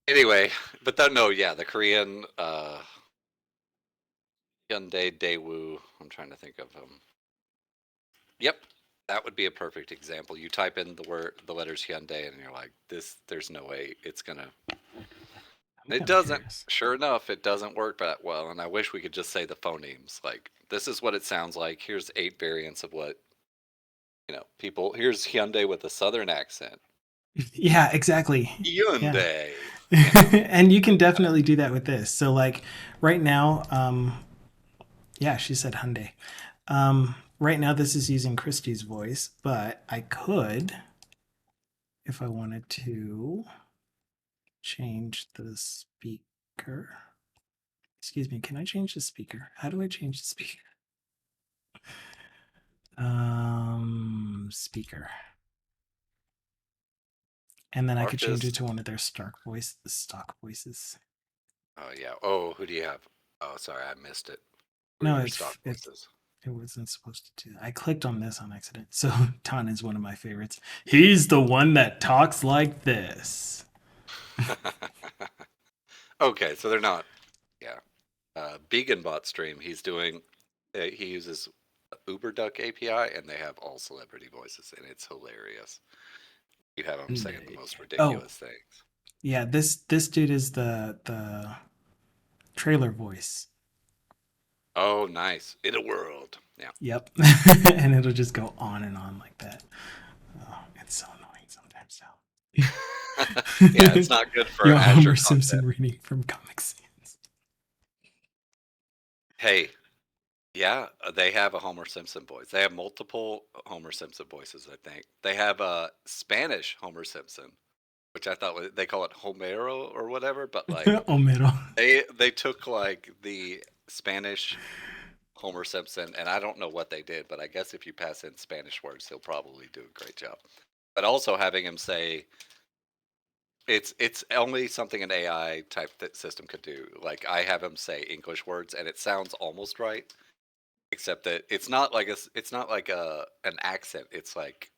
Anyway, but no, yeah, the Korean Hyundai Daewoo. I'm trying to think of them. Yep, that would be a perfect example. You type in the letters Hyundai, and you're like, this. There's no way it's gonna. I'm It kind of doesn't. curious. Sure enough, it doesn't work that well. And I wish we could just say the phonemes. Like, this is what it sounds like. Here's 8 variants of what, people. Here's Hyundai with a southern accent. Yeah, exactly. Yeah. Hyundai. And you can definitely do that with this. So like right now, yeah, she said Hyundai. Right now this is using Christie's voice, but I could, if I wanted to, change the speaker. Excuse me, can I change the speaker? How do I change the speaker? Speaker. And then I could change Marcus. it to one of their stock voices. Oh, yeah. Oh, who do you have? Oh, sorry. I missed it. Who are No, your stock voices? it wasn't supposed to do that. I clicked on this on accident. So Tan is one of my favorites. He's the one that talks like this. Okay, so they're not. Yeah. Beganbot stream. He's doing. He uses UberDuck API, and they have all celebrity voices, and it's hilarious. You have them saying the most Oh, ridiculous things. yeah, this dude is the trailer voice. Oh, nice. In a world. Yeah. Yep. And it'll just go on and on like that. Oh, it's so annoying sometimes Yeah, it's now. not good for You're Azure Homer content. Simpson reading from Comic Sans. Hey, yeah, they have a Homer Simpson voice. They have multiple Homer Simpson voices, I think. They have a Spanish Homer Simpson, which I thought they call it Homero or whatever, but like Homero. they took like the Spanish Homer Simpson, and I don't know what they did, but I guess if you pass in Spanish words, he'll probably do a great job. But also having him say it's only something an AI type system could do. Like I have him say English words, and it sounds almost right, except that it's not like a an accent. It's like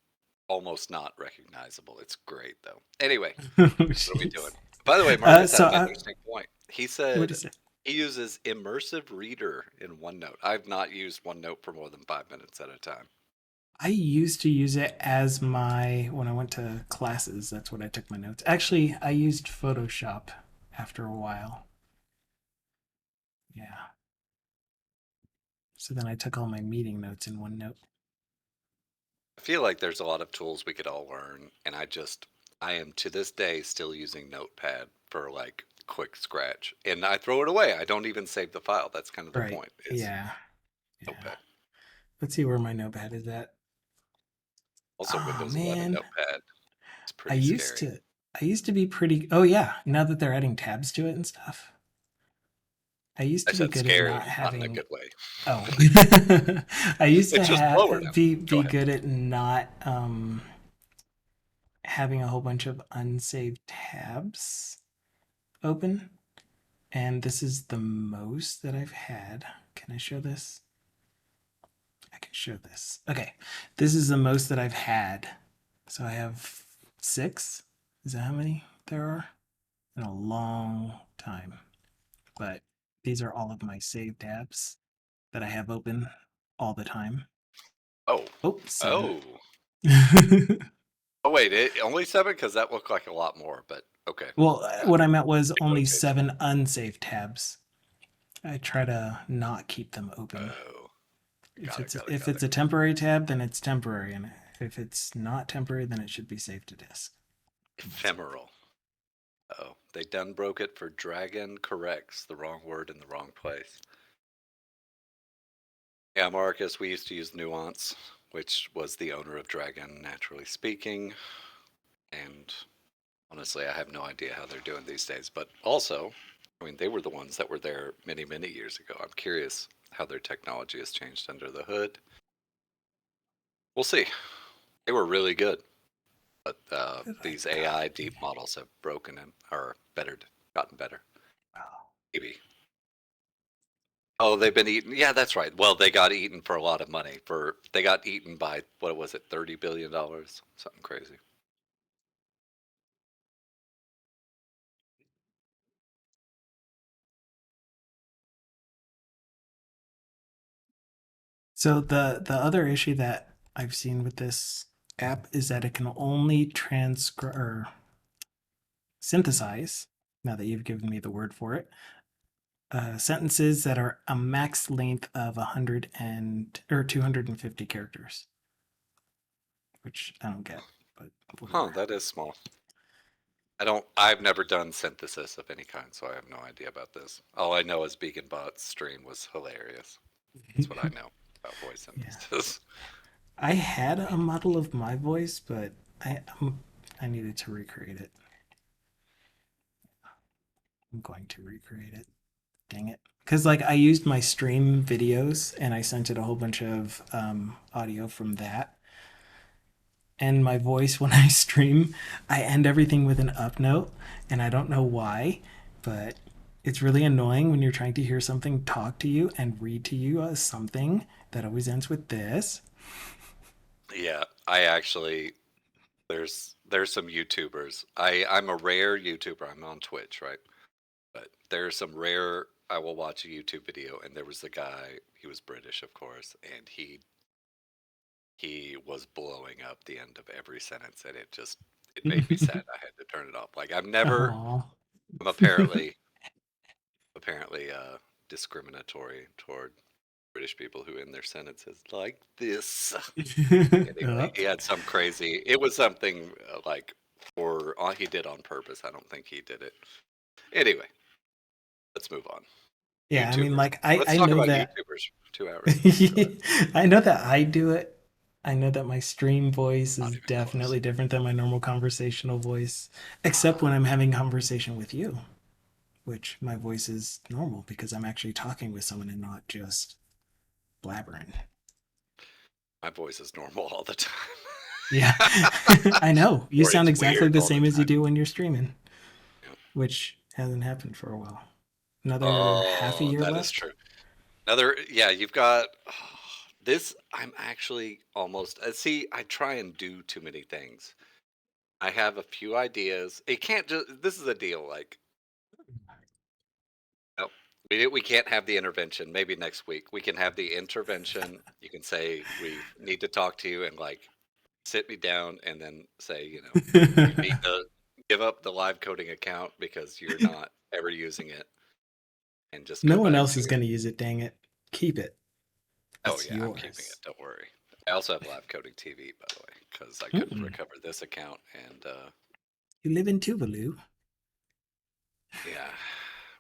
almost not recognizable. It's great though. Anyway, Oh, what are we doing? jeez. By the way, Marcus had So an I, interesting point. He what said is it? he uses immersive reader in OneNote. I've not used OneNote for more than 5 minutes at a time. I used to use it as my when I went to classes. That's what I took my notes. Actually, I used Photoshop after a while. Yeah. So then I took all my meeting notes in OneNote. I feel like there's a lot of tools we could all learn, and I am to this day still using Notepad for like quick scratch, and I throw it away. I don't even save the file. That's kind of the Right. point. Is Yeah. Yeah. Notepad. Let's see where my notepad is at. Also, Oh Windows 11 man. Notepad. It's I pretty used scary. to I used to be pretty oh yeah, now that they're adding tabs to it and stuff. I used I to be said good at scary, not not in a having good way. oh. I used to It's just slower now. Go be ahead. good at not having a whole bunch of unsaved tabs open. And this is the most that I've had. Can I show this? I can show this. Okay. This is the most that I've had. So I have 6. Is that how many there are? In a long time. But these are all of my saved tabs that I have open all the time. Oh, Oh, 7. oh, oh! Wait, only 7 because that looked like a lot more. But okay, Well, what I meant was big only quotation. 7 unsaved tabs. I try to not keep them open. Oh, If got it, it's got it, if got it's it. a temporary tab, then it's temporary, and if it's not temporary, then it should be saved to disk. That's it. Ephemeral. Oh, they done broke it for dragon corrects the wrong word in the wrong place. Yeah, Marcus, we used to use Nuance, which was the owner of Dragon, naturally speaking. And honestly, I have no idea how they're doing these days. But also, I mean, they were the ones that were there many, many years ago. I'm curious how their technology has changed under the hood. We'll see. They were really good, but Where did I these AI copy? deep models have broken and are bettered, gotten better. Oh, Maybe. Oh, they've been eaten. Yeah, that's right. Well, they got eaten for a lot of money. They got eaten by what was it, $30 billion, something crazy. so the other issue that I've seen with this app is that it can only transcribe or synthesize now that you've given me the word for it. Sentences that are a max length of 100 and or 250 characters, which I don't get, but Huh, whatever. that is small. I've never done synthesis of any kind, so I have no idea about this. All I know is BeaconBot's stream was hilarious. That's what I know about voice Yeah, synthesis. I had a model of my voice, but I needed to recreate it. I'm going to recreate it. Dang it. Because like I used my stream videos and I sent it a whole bunch of audio from that. And my voice when I stream, I end everything with an up note, and I don't know why, but it's really annoying when you're trying to hear something talk to you and read to you as something that always ends with this. Yeah, I actually there's some YouTubers. I'm a rare YouTuber. I'm on Twitch, right? But there's some rare. I will watch a YouTube video, and there was a guy. He was British, of course, and he was blowing up the end of every sentence, and it made me sad. I had to turn it off. Like Oh. I'm apparently discriminatory toward British people who end their sentences like this. Anyway, Up. he had some crazy. It was something like for he did on purpose. I don't think he did it. Anyway, let's move on. Yeah, I mean, YouTubers. like I Let's I talk know about that YouTubers for 2 hours now. Go ahead. I know that I do it. I know that my stream voice Not is even close. definitely different than my normal conversational voice, except when I'm having conversation with you, which my voice is normal because I'm actually talking with someone and not just blabbering. My voice is normal all the time. Yeah, I know. You Or sound it's exactly weird the all the same as you time. do when you're streaming, Yeah. which hasn't happened for a while. Another half a Oh, year that is left. true. Another, yeah, you've got this. I'm actually almost, see, I try and do too many things. I have a few ideas. It can't just, this is a deal. Like, no, we can't have the intervention. Maybe next week we can have the intervention. You can say, we need to talk to you and like sit me down and then say, you need to give up the live coding account because you're not ever using it and just No come one back else to is going to use it, dang it. Keep it. Oh It's yeah, I'm keeping it. yours. Don't worry. I also have live coding TV, by the way, because I couldn't Mm. recover this account, and You live in Tuvalu. yeah,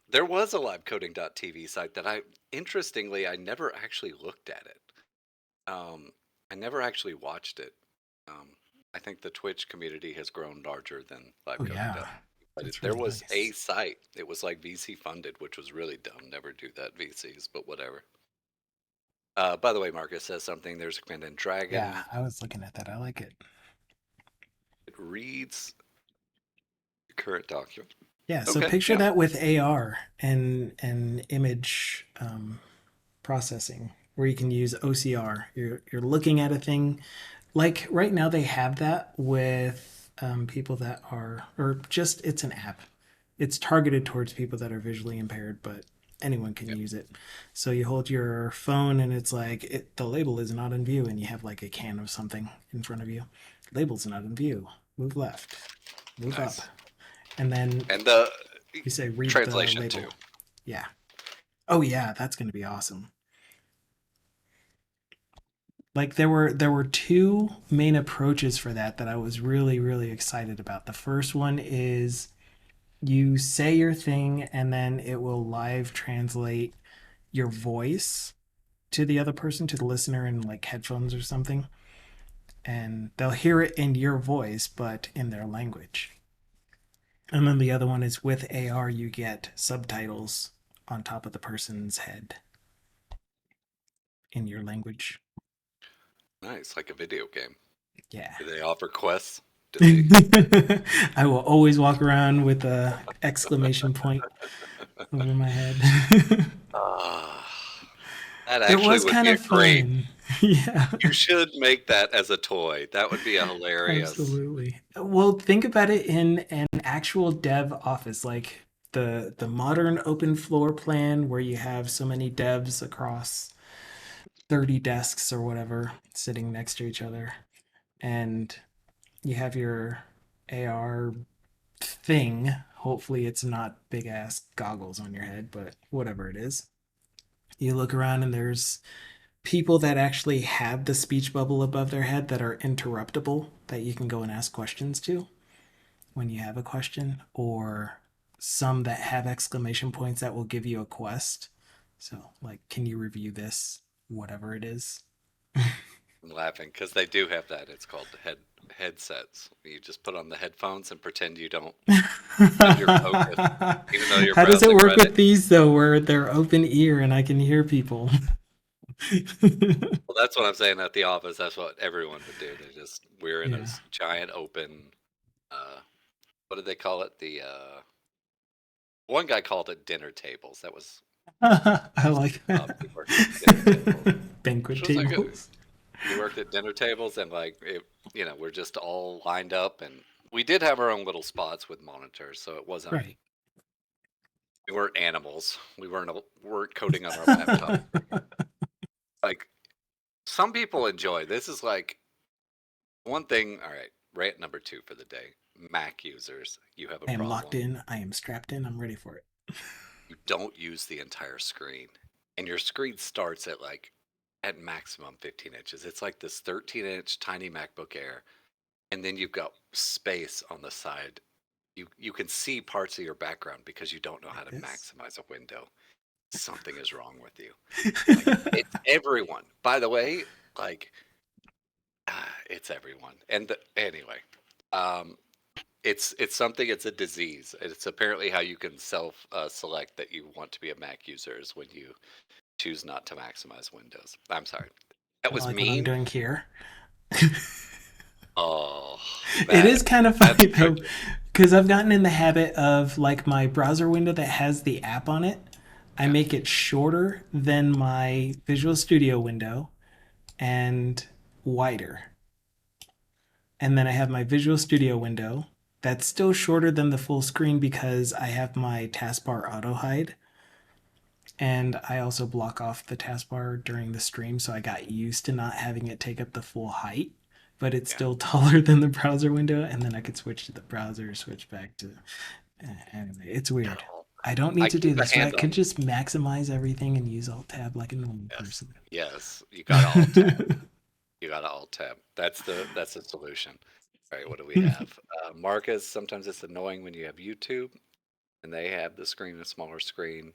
there was a livecoding.tv site that interestingly, I never actually looked at it. Um, I never actually watched it. Um, I think the Twitch community has grown larger than Oh yeah, livecoding.tv. But that's there really was a nice. site. It was like VC funded, which was really dumb. Never do that, VCs, but whatever. By the way, Marcus says something. There's a command in Yeah, Dragon. I was looking at that. I like it. It reads the current document. Yeah, so Okay, picture yeah. that with AR and image processing, where you can use OCR. You're looking at a thing. Like right now, they have that with people that are, or just it's an app. It's targeted towards people that are visually impaired, but anyone can Yeah. use it. So you hold your phone and it's like the label is not in view, and you have like a can of something in front of you. Label's not in view. Move left. Move up. Nice. And then And the you say read the translation label. too. Yeah. Oh yeah, that's going to be awesome. Like there were two main approaches for that I was really excited about. The first one is you say your thing and then it will live translate your voice to the other person, to the listener, in like headphones or something, and they'll hear it in your voice but in their language. And then the other one is with AR, you get subtitles on top of the person's head in your language. Nice, like a video game. Yeah. Do they offer quests? Do they? I will always walk around with a exclamation point over my head. Ah, that It actually was would kind be a of great. fun. Yeah, You should make that as a toy. That would be a hilarious. absolutely. Well, think about it in an actual dev office, like the modern open floor plan where you have so many devs across 30 desks or whatever sitting next to each other, and you have your AR thing. Hopefully, it's not big ass goggles on your head, but whatever it is. You look around and there's people that actually have the speech bubble above their head that are interruptible that you can go and ask questions to when you have a question, or some that have exclamation points that will give you a quest. So, like, can you review this? Whatever it is. I'm laughing because they do have that. It's called headsets. You just put on the headphones and pretend you don't that you're focused, even though you're How does it browsing work Reddit. with these though, where they're open ear and I can hear people? Well, that's what I'm saying at the office. That's what everyone would do. We're in a Yeah. giant open. Uh, what did they call it? The one guy called it dinner tables. That was I his like job. that. He worked at dinner tables, which Banquet was like tables. he worked at dinner tables, and like we're just all lined up, and we did have our own little spots with monitors, so it wasn't. Right. We weren't animals. We weren't coding on our laptop. Like some people enjoy. This is like one thing. All right, rant number 2 for the day. Mac users, you have a I am locked problem. in. I am strapped in. I'm ready for it. You don't use the entire screen, and your screen starts at like at maximum 15 inches. It's like this 13-inch tiny MacBook Air, and then you've got space on the side. You can see parts of your background because you don't know how Like to this. maximize a window. Something is wrong with you. Like it's everyone. By the way, like it's everyone. Anyway, um, it's something. It's a disease. It's apparently how you can self select that you want to be a Mac user is when you choose not to maximize Windows. I'm sorry. That Kind of was like what I'm mean. doing here. Oh, It is that kind of that's funny though, cooking. because I've gotten in the habit of like my browser window that has the app on it. I Yeah. make it shorter than my Visual Studio window and wider. And then I have my Visual Studio window that's still shorter than the full screen because I have my taskbar auto hide. And I also block off the taskbar during the stream, so I got used to not having it take up the full height, but it's Yeah. still taller than the browser window. And then I could switch to the browser, switch back to. Anyway, it's Got weird. all. I don't I need to do keep a this, right? I hand could on. just maximize everything and use Alt Tab like a normal Yes. person. Yes. You got to alt tab. You got to alt tab. That's the solution. All right. What do we have? Marcus. Sometimes it's annoying when you have YouTube and they have the screen a smaller screen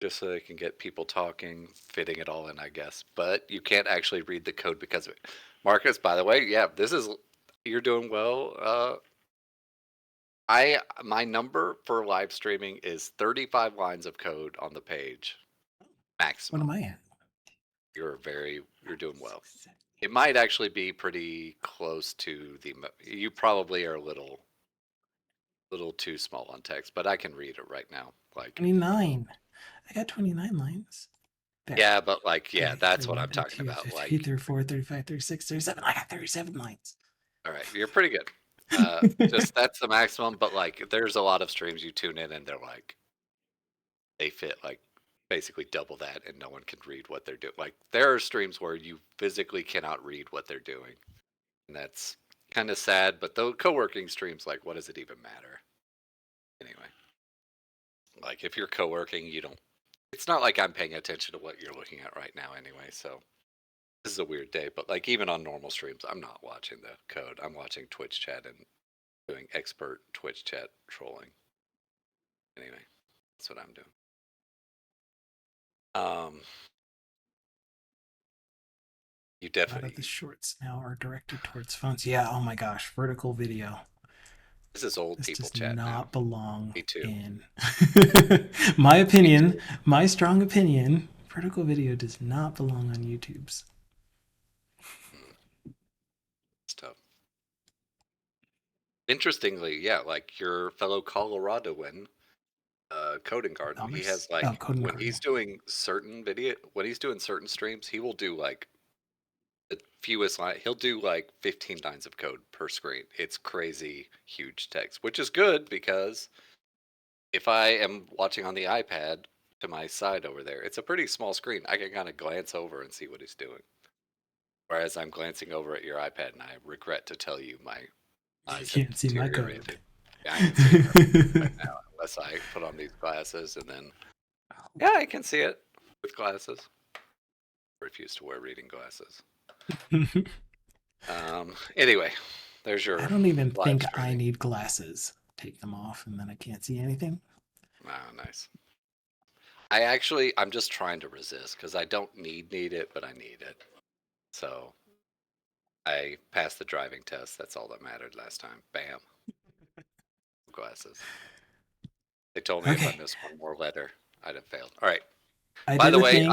just so they can get people talking, fitting it all in, I guess. But you can't actually read the code because of it. Marcus, by the way, yeah, this is you're doing well. I my number for live streaming is 35 lines of code on the page What am maximum. I at? You're doing well. It might actually be pretty close to you probably are a little too small on text, but I can read it right now. Like 29. I got 29 lines. There. yeah, but like yeah, 30, that's what 31, I'm talking 32, about. 33, Like 34, 35, 36, 37. I got 37 lines. all right, you're pretty good. Just that's the maximum, but like there's a lot of streams you tune in and they're like they fit like basically double that and no one can read what they're doing. Like there are streams where you physically cannot read what they're doing. And that's kind of sad, but the co-working streams like what does it even matter? Anyway, like if you're co-working, you don't it's not like I'm paying attention to what you're looking at right now anyway, so this is a weird day, but like even on normal streams, I'm not watching the code. I'm watching Twitch chat and doing expert Twitch chat trolling. Anyway, that's what I'm doing. Um, you A lot of the definitely shorts now are directed towards phones. Yeah, oh my gosh, vertical video. this is old This people does chat now. not belong Me too. in. My Me opinion, too. my strong opinion, vertical video does not belong on YouTube's. Mm, it's tough. Interestingly, yeah, like your fellow Coloradoan, Coding Garden, he Thomas? has Oh, like Coding Garden. when he's doing certain streams, he will do like the fewest line. He'll do like 15 lines of code per screen. It's crazy huge text, which is good because if I am watching on the iPad to my side over there, it's a pretty small screen. I can kind of glance over and see what he's doing. Whereas I'm glancing over at your iPad and I regret to tell you my You eyes and can't see my code. deteriorated. Yeah, I ain't seeing nothing right now unless I put on these glasses and then yeah, I can see it with glasses. I refuse to wear reading glasses. Anyway, there's I your don't even live think I streaming. need glasses. Take them off and then I can't see anything. Oh, nice. I'm just trying to resist because I don't need it, but I need it. So I passed the driving test. That's all that mattered last time. Bam, glasses. They told me if I Okay. missed one more letter, I'd have failed. All right. I By did the a way, thing.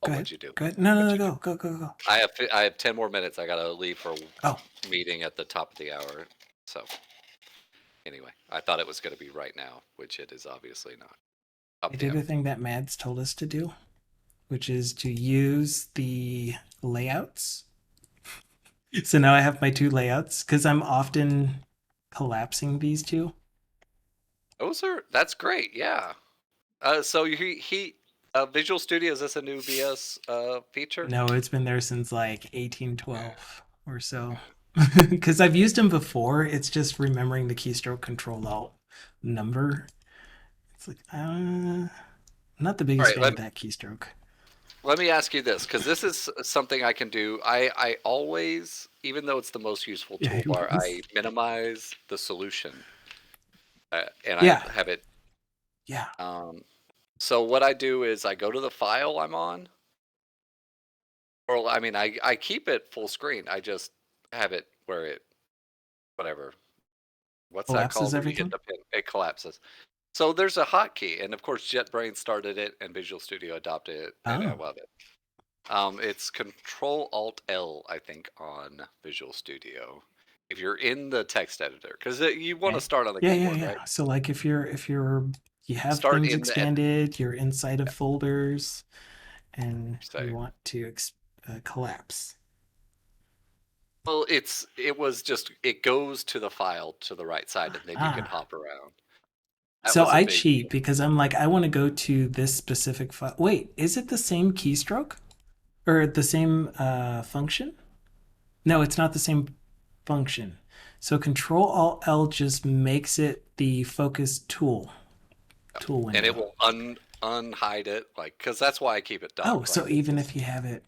oh, Go ahead. what'd you do? Go ahead. No, no, What'd no, you do? go. I have 10 more minutes. I gotta leave for Oh, a meeting at the top of the hour. So anyway, I thought it was gonna be right now, which it is obviously not. I Top of the did a hour. thing that Mads told us to do, which is to use the layouts. So now I have my two layouts because I'm often collapsing these two. That's great. Yeah. So Visual Studio, is this a new VS feature? No, it's been there since like 1812 or so. Yeah. Because I've used them before. It's just remembering the keystroke control alt number. It's like, not the All biggest right. fan of that keystroke. Let me ask you this, because this is something I can do. I always, even though it's the most useful Yeah, it toolbar, was. I minimize the solution, and I Yeah, have it. yeah. So what I do is I go to the file I'm on, or I mean, I keep it full screen. I just have it where it, whatever. What's that Collapses called when you hit everything. the pin? It collapses. So there's a hotkey, and of course JetBrains started it, and Visual Studio adopted it, and I Oh, love it. It's Control Alt L, I think, on Visual Studio. If you're in the text editor, because you want to okay. start on the Yeah, keyboard, right? yeah. So like if you're you have Start things in the edit. expanded, you're inside of Yeah. folders, and So, you want to collapse. well, it goes to the file to the right side, and then you can Ah, hop around. That so was a I big cheat deal. because I'm like, I want to go to this specific file. Wait, is it the same keystroke or the same function? No, it's not the same function. So Control Alt L just makes it the focus tool And it window. will unhide it, like, because that's why I keep it Oh, docked so like this. even if you have it,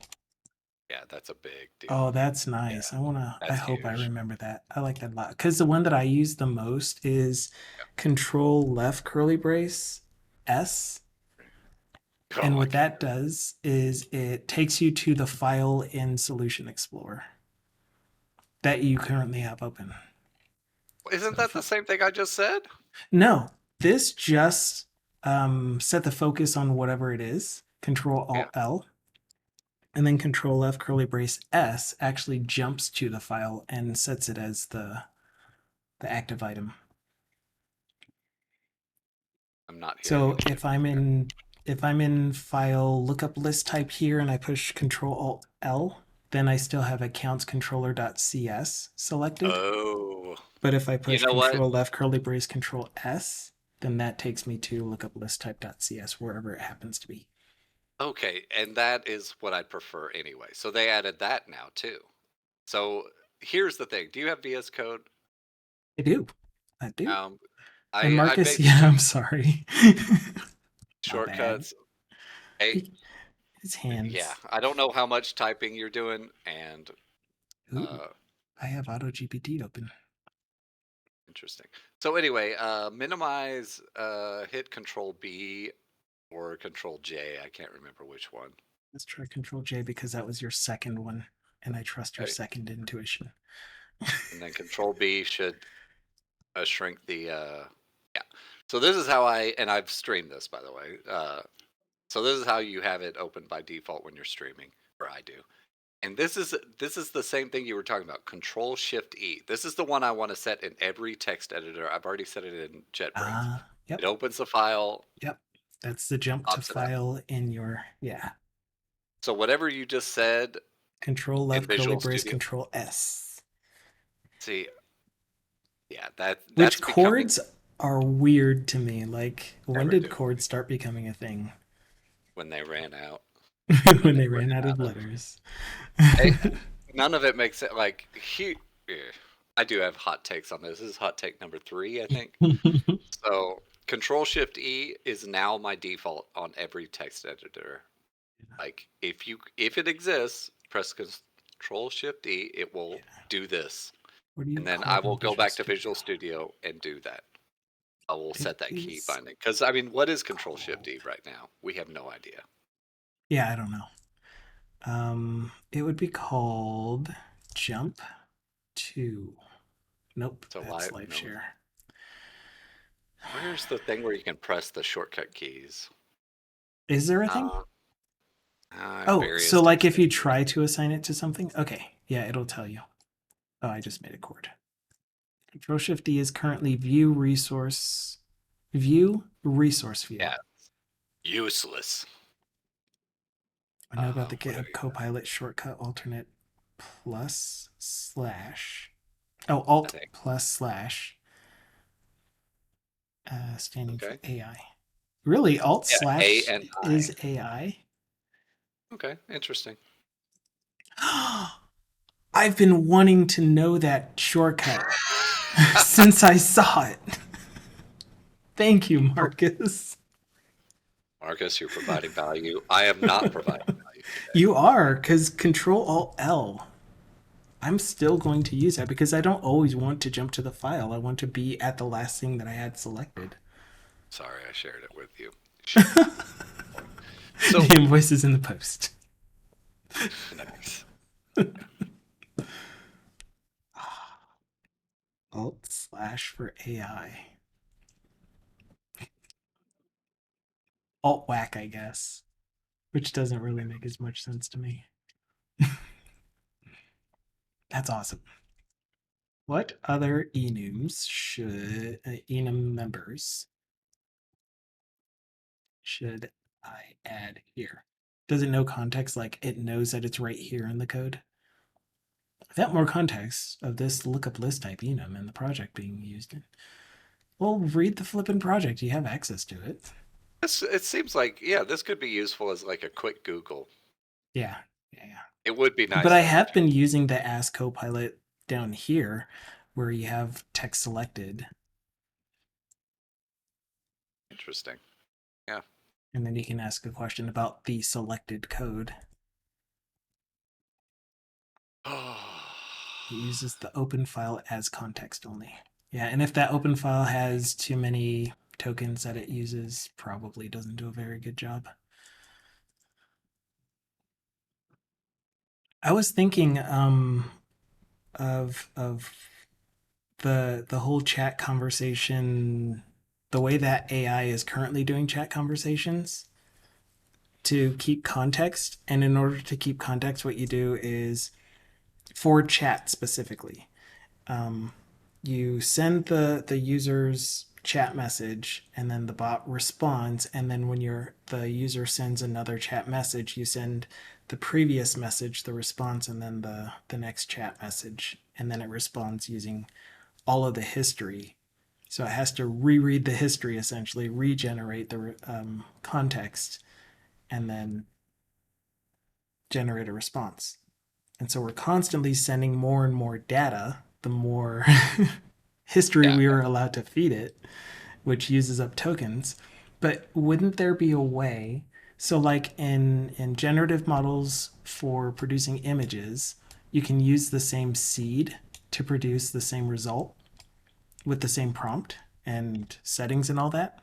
Yeah, that's a big oh, deal. that's Yeah, nice. I that's hope I huge. remember that. I like that a lot because the one that I use the most is Control left curly brace S. Oh And my what that goodness. does is it takes you to the file in Solution Explorer that you currently have open. Isn't So that the same thing I just said? no, this just set the focus on whatever it is. Control Yeah, Alt L, and then Control F curly brace S actually jumps to the file and sets it as the active item. I'm not hearing So anything. Okay. if I'm in file lookup list type here and I push Control Alt L, then I still have accounts controller.cs selected. Oh, But if I you push know what? Control left curly brace Control S, then that takes me to lookup list type.cs wherever it happens to be. Okay, and that is what I prefer anyway. So they added that now too. So here's the thing: do you have VS Code? I do. I do. Um, And I Marcus, yeah, I'm basically sorry. My bad. shortcuts. I His Yeah, hands. I don't know how much typing you're doing, and Ooh, uh, I have Auto GPT open. interesting. So anyway, minimize, hit Control B or Control J. I can't remember which one. Let's try Control J because that was your second one, and I trust your Okay, second intuition. and then Control B should shrink the. Yeah. So this is how I've streamed this, by the way. So this is how you have it open by default when you're streaming, or I do. And this is the same thing you were talking about. Control Shift E. This is the one I want to set in every text editor. I've already set it in JetBrains. It Yep, opens the file, yep. That's the jump to pops it out. file in your, yeah. So whatever you just said Control in left curly Visual brace Studio. Control S. See, yeah, Which that's becoming chords are weird to me. Like, when never did do chords start becoming a thing? when they ran out. When When they they ran ran out of out of letters. I, none of it makes it like he. I do have hot takes on this. This is hot take number 3, I think. So Control Shift E is now my default on every text editor. Like if it exists, press Control Shift E, it will Yeah. do this. What do you And then I call in will go Visual back to Studio? Visual Studio and do that. I will It set that key is binding. Because I mean, what is Control Shift called. E right now? We have no idea. Yeah, I don't know. It would be called Jump to. Nope, So that's live Live no. Share. Where's the thing where you can press the shortcut keys? Is there a thing? Uh, Oh, so various like text if you editors. try to assign it to something? Okay, yeah, it'll tell you. Oh, I just made a chord. Control Shift D is currently view resource view. Yeah, useless. I know about the What are GitHub you? Copilot shortcut alternate plus slash. Oh, I alt think. plus slash, standing for Okay. AI. Really, alt Yeah, A slash and I. is AI? Okay, interesting. I've been wanting to know that shortcut since I saw it. Thank you, You pro- Marcus. Marcus, you're providing value. I am not providing value today. You are, because Control Alt L. I'm still going to use that because I don't always want to jump to the file. I want to be at the last thing that I had selected. Sorry, I shared it with you. Share. So The invoice is in the post. nice. Alt slash for AI. Alt whack, I guess, which doesn't really make as much sense to me. That's awesome. What other enum members should I add here? Does it know context? Like it knows that it's right here in the code? Without more context of this lookup list type enum and the project being used in, well, read the flippin' project. You have access to it. It seems like, yeah, this could be useful as like a quick Google. Yeah, yeah. It would be But nice I though if have you. been using the Ask Copilot down here where you have text selected Interesting. Yeah. and then you can ask a question about the selected code. It uses the open file as context only. Yeah, and if that open file has too many tokens that it uses, probably doesn't do a very good job. I was thinking of the whole chat conversation, the way that AI is currently doing chat conversations to keep context. And in order to keep context, what you do is for chat specifically, um, you send the user's chat message and then the bot responds, and then when the user sends another chat message, you send the previous message, the response, and then the next chat message, and then it responds using all of the history. So it has to reread the history, essentially regenerate the context, and then generate a response. And so we're constantly sending more and more data the more history Yeah. we were allowed to feed it, which uses up tokens. But wouldn't there be a way? So, like in generative models for producing images, you can use the same seed to produce the same result with the same prompt and settings and all that.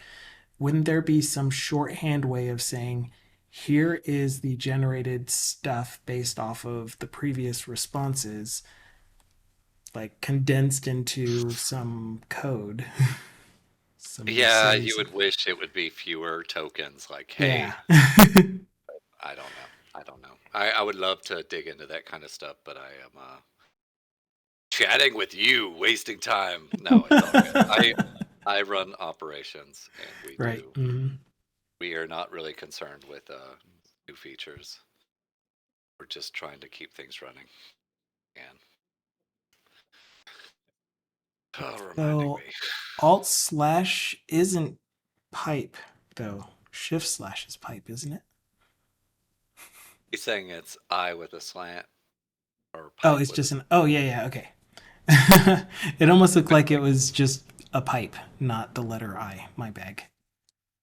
Wouldn't there be some shorthand way of saying, here is the generated stuff based off of the previous responses, like condensed into some code, some Yeah, saying you some. would wish it would be fewer tokens. Like, Yeah. hey, I don't know. I don't know. I would love to dig into that kind of stuff, but I am chatting with you, wasting time. No, it's all good. I run operations, and we Right. do. Mm-hmm. We are not really concerned with new features. We're just trying to keep things running. And reminding So me. alt slash isn't pipe though. Shift slash is pipe, isn't it? He's saying it's I with a slant or Oh, pipe it's with a just slant. an. Oh yeah, yeah. Okay. It almost looked like it was just a pipe, not the letter I. My bag.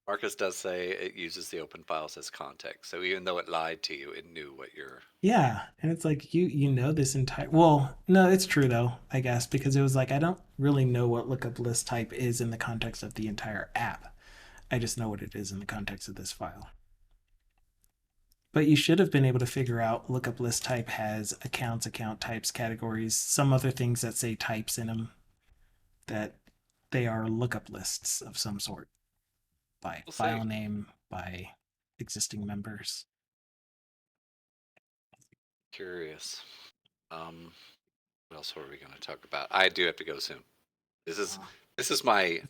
Marcus does say it uses the open files as context, so even though it lied to you, it knew what you're. Yeah, and it's like you know this entire. Well, no, it's true though. I guess because it was like I don't really know what lookup list type is in the context of the entire app. I just know what it is in the context of this file. But you should have been able to figure out lookup list type has accounts, account types, categories, some other things that say types in them that they are lookup lists of some sort by We'll see. file name, by existing members. Curious. What else were we going to talk about? I do have to go soon. This is Uh, this is my.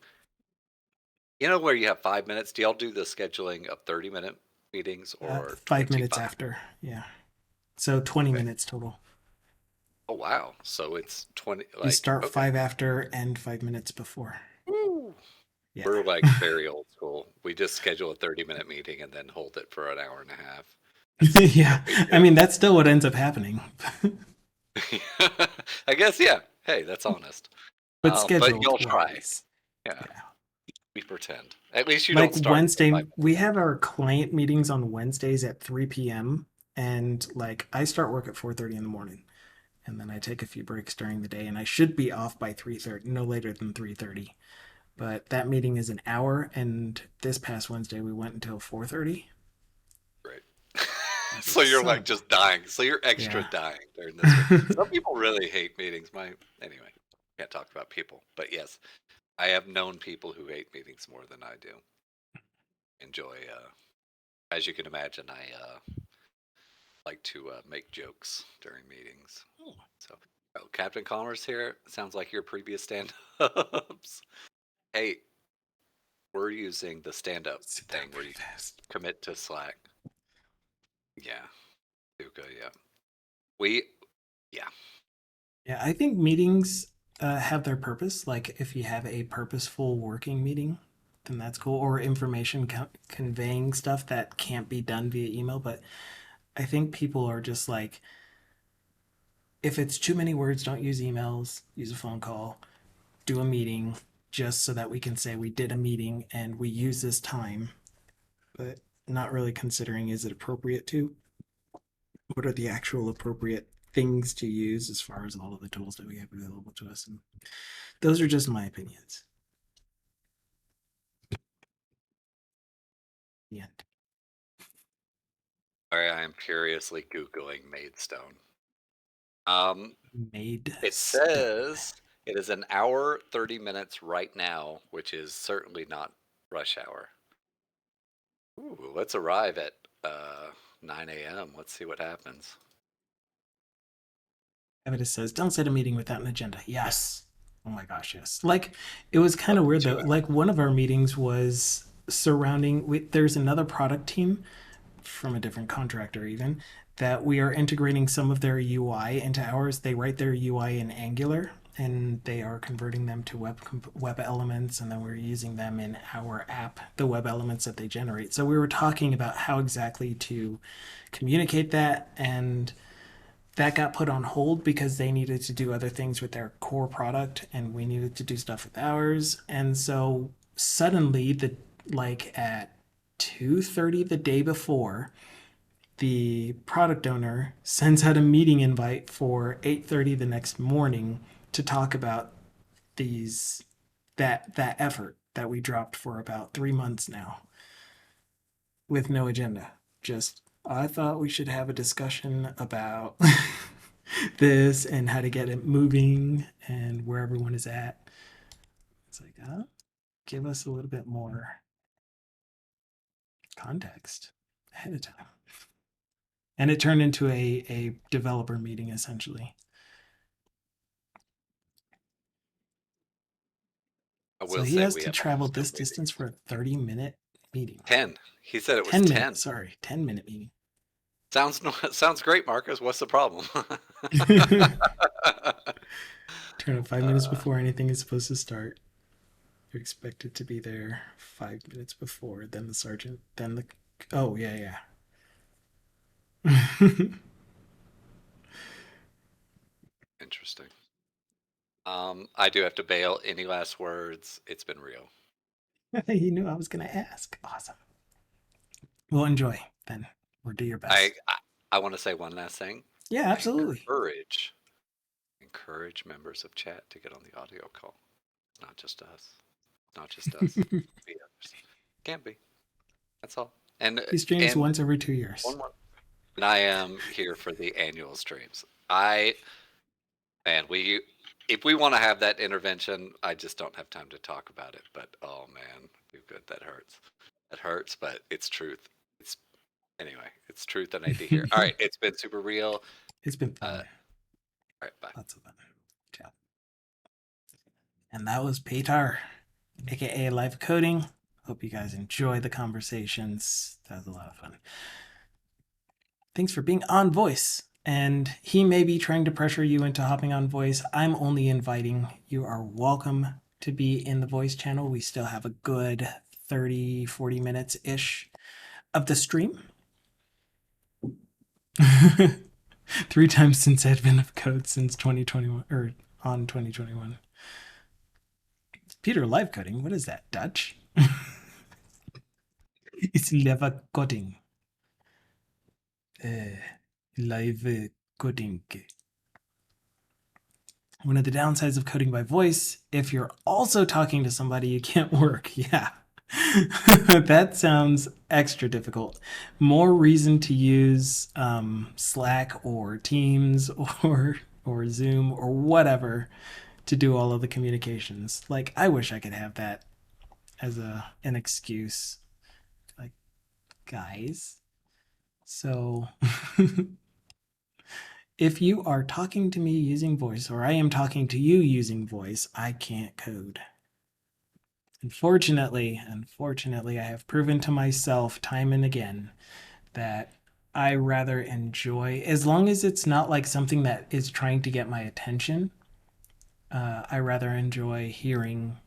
You know where you have 5 minutes? Do y'all do the scheduling of 30-minute meetings or 5 minutes 25? after, yeah. So 20 Okay. minutes total. Oh wow. So it's 20. We Like start okay. 5 after and 5 minutes before. Woo. Yeah. We're like very old school. We just schedule a 30-minute meeting and then hold it for an hour and a half. It's no Yeah. big I deal. mean, that's still what ends up happening, I guess yeah. Hey, that's honest. but But scheduled you'll try. wise. Yeah. Yeah. We pretend. At least you Like don't start until Wednesday, 5 minutes. we have our client meetings on Wednesdays at 3 p.m. And like I start work at 4:30 in the morning. And then I take a few breaks during the day and I should be off by 3:30, no later than 3:30. But that meeting is an hour and this past Wednesday we went until 4:30. Right. I was So like, you're son like of a. just dying. So you're extra Yeah. dying during this one. Some people really hate meetings. My anyway, can't talk about people. But yes, I have known people who hate meetings more than I do. Enjoy as you can imagine, I like to make jokes during meetings. So oh, Captain Commerce here. Sounds like your previous stand-ups. Hey, we're using the stand-up Sit down thing where pretty you fast. commit to Slack. Yeah, Duca, yeah. We yeah. Yeah, I think meetings have their purpose. Like if you have a purposeful working meeting, then that's cool. Or information conveying stuff that can't be done via email. But I think people are just like, if it's too many words, don't use emails, use a phone call, do a meeting just so that we can say we did a meeting and we use this time, but not really considering is it appropriate to? What are the actual appropriate things to use as far as all of the tools that we have available to us? And those are just my opinions. The end. Sorry, I am curiously Googling Maidstone. Um, Made it stone. says it is an hour, 30 minutes right now, which is certainly not rush hour. Ooh, let's arrive at 9 a.m. Let's see what happens. Evidence says, don't set a meeting without an agenda. Yes. Oh my gosh, yes. Like, it was kind Up of to weird though. 2 hours. Like, one of our meetings was surrounding, there's another product team from a different contractor, even, that we are integrating some of their UI into ours. They write their UI in Angular and they are converting them to web elements, and then we're using them in our app, the web elements that they generate. So we were talking about how exactly to communicate that, and that got put on hold because they needed to do other things with their core product and we needed to do stuff with ours. And so suddenly the like at 2:30 the day before, the product owner sends out a meeting invite for 8:30 the next morning to talk about these that effort that we dropped for about 3 months now with no agenda. Just I thought we should have a discussion about this and how to get it moving and where everyone is at. It's like, give us a little bit more context ahead of time. And it turned into a developer meeting essentially. I So will he say has we to have travel almost no this distance meetings. for a 30-minute meeting. 10. He said it was 10 minutes, 10. sorry, 10-minute meeting. Sounds sounds great, Marcus. What's the problem? Turn up 5 minutes before anything is supposed to start. You're expected to be there 5 minutes before. Then the sergeant. Then the. Oh yeah, yeah. Interesting. I do have to bail. Any last words? It's been real. You knew I was going to ask. Awesome. Well, enjoy then, or do your I best. I, I want to say one last thing. Yeah, I absolutely. encourage members of chat to get on the audio call. Not just us. Not just us. Be others. Can't be. That's all. And He streams and once every 2 years. one more. And I am here for the annual streams. I and we if we want to have that intervention, I just don't have time to talk about it. But oh man, too good. That hurts. That hurts, but it's truth. It's anyway. It's truth I need to hear. All right, it's been super real. It's been All fun. right, bye. Lots of fun. Ciao. And that was Peter, aka Live Coding. Hope you guys enjoy the conversations. That was a lot of fun. Thanks for being on voice. And he may be trying to pressure you into hopping on voice. I'm only inviting. You are welcome to be in the voice channel. We still have a good 30, 40 minutes ish of the stream. 3 times since advent of code since 2021 or on 2021. Peter, live coding. What is that? Dutch? It's live coding. Live coding. One of the downsides of coding by voice, if you're also talking to somebody, you can't work. Yeah. That sounds extra difficult. More reason to use Slack or Teams or Zoom or whatever to do all of the communications. Like, I wish I could have that as an excuse. Like, guys. So if you are talking to me using voice, or I am talking to you using voice, I can't code. Unfortunately, I have proven to myself time and again that I rather enjoy, as long as it's not like something that is trying to get my attention, I rather enjoy hearing,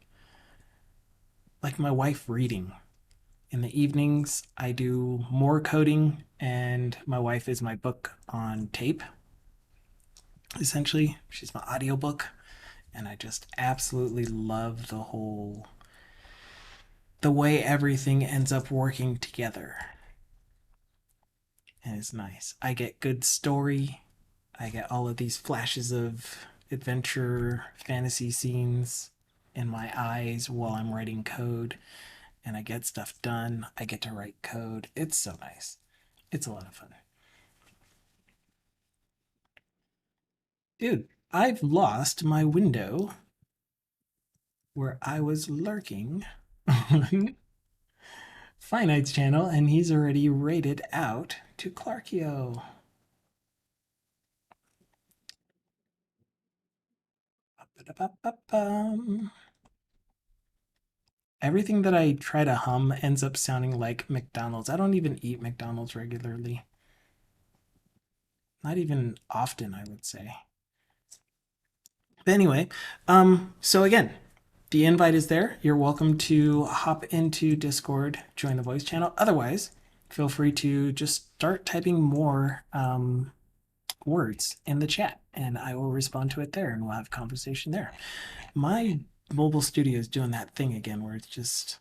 like my wife reading. In the evenings, I do more coding, and my wife is my book on tape. Essentially, she's my audiobook, and I just absolutely love the way everything ends up working together. And it's nice. I get good story. I get all of these flashes of adventure fantasy scenes in my eyes while I'm writing code, and I get stuff done. I get to write code. It's so nice. It's a lot of fun. Dude, I've lost my window where I was lurking on Finite's channel, and he's already rated out to Clarkio. Everything that I try to hum ends up sounding like McDonald's. I don't even eat McDonald's regularly. Not even often, I would say. But anyway, so again, the invite is there. You're welcome to hop into Discord, join the voice channel. Otherwise, feel free to just start typing more words in the chat, and I will respond to it there, and we'll have conversation there. My mobile studio is doing that thing again where it's just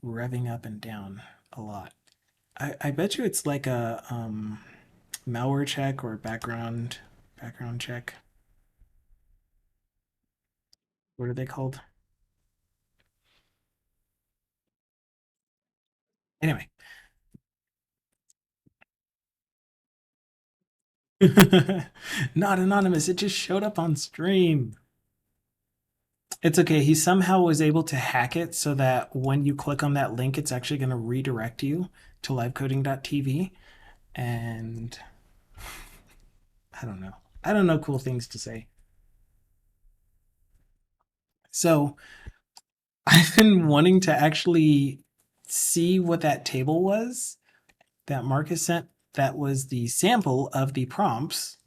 revving up and down a lot. I bet you it's like a malware check or background check. What are they called? Anyway, not anonymous. It just showed up on stream. It's okay. He somehow was able to hack it so that when you click on that link, it's actually going to redirect you to livecoding.tv. And I don't know. I don't know cool things to say. So I've been wanting to actually see what that table was that Marcus sent. That was the sample of the prompts.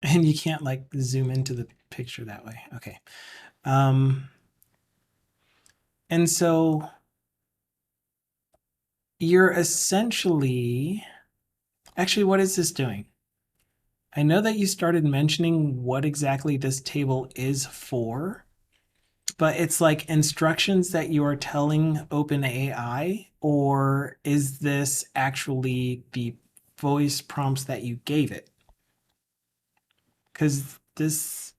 And you can't like zoom into the picture that way. Okay. And so you're essentially, actually, what is this doing? I know that you started mentioning what exactly this table is for, but it's like instructions that you are telling OpenAI, or is this actually the voice prompts that you gave it? Because this,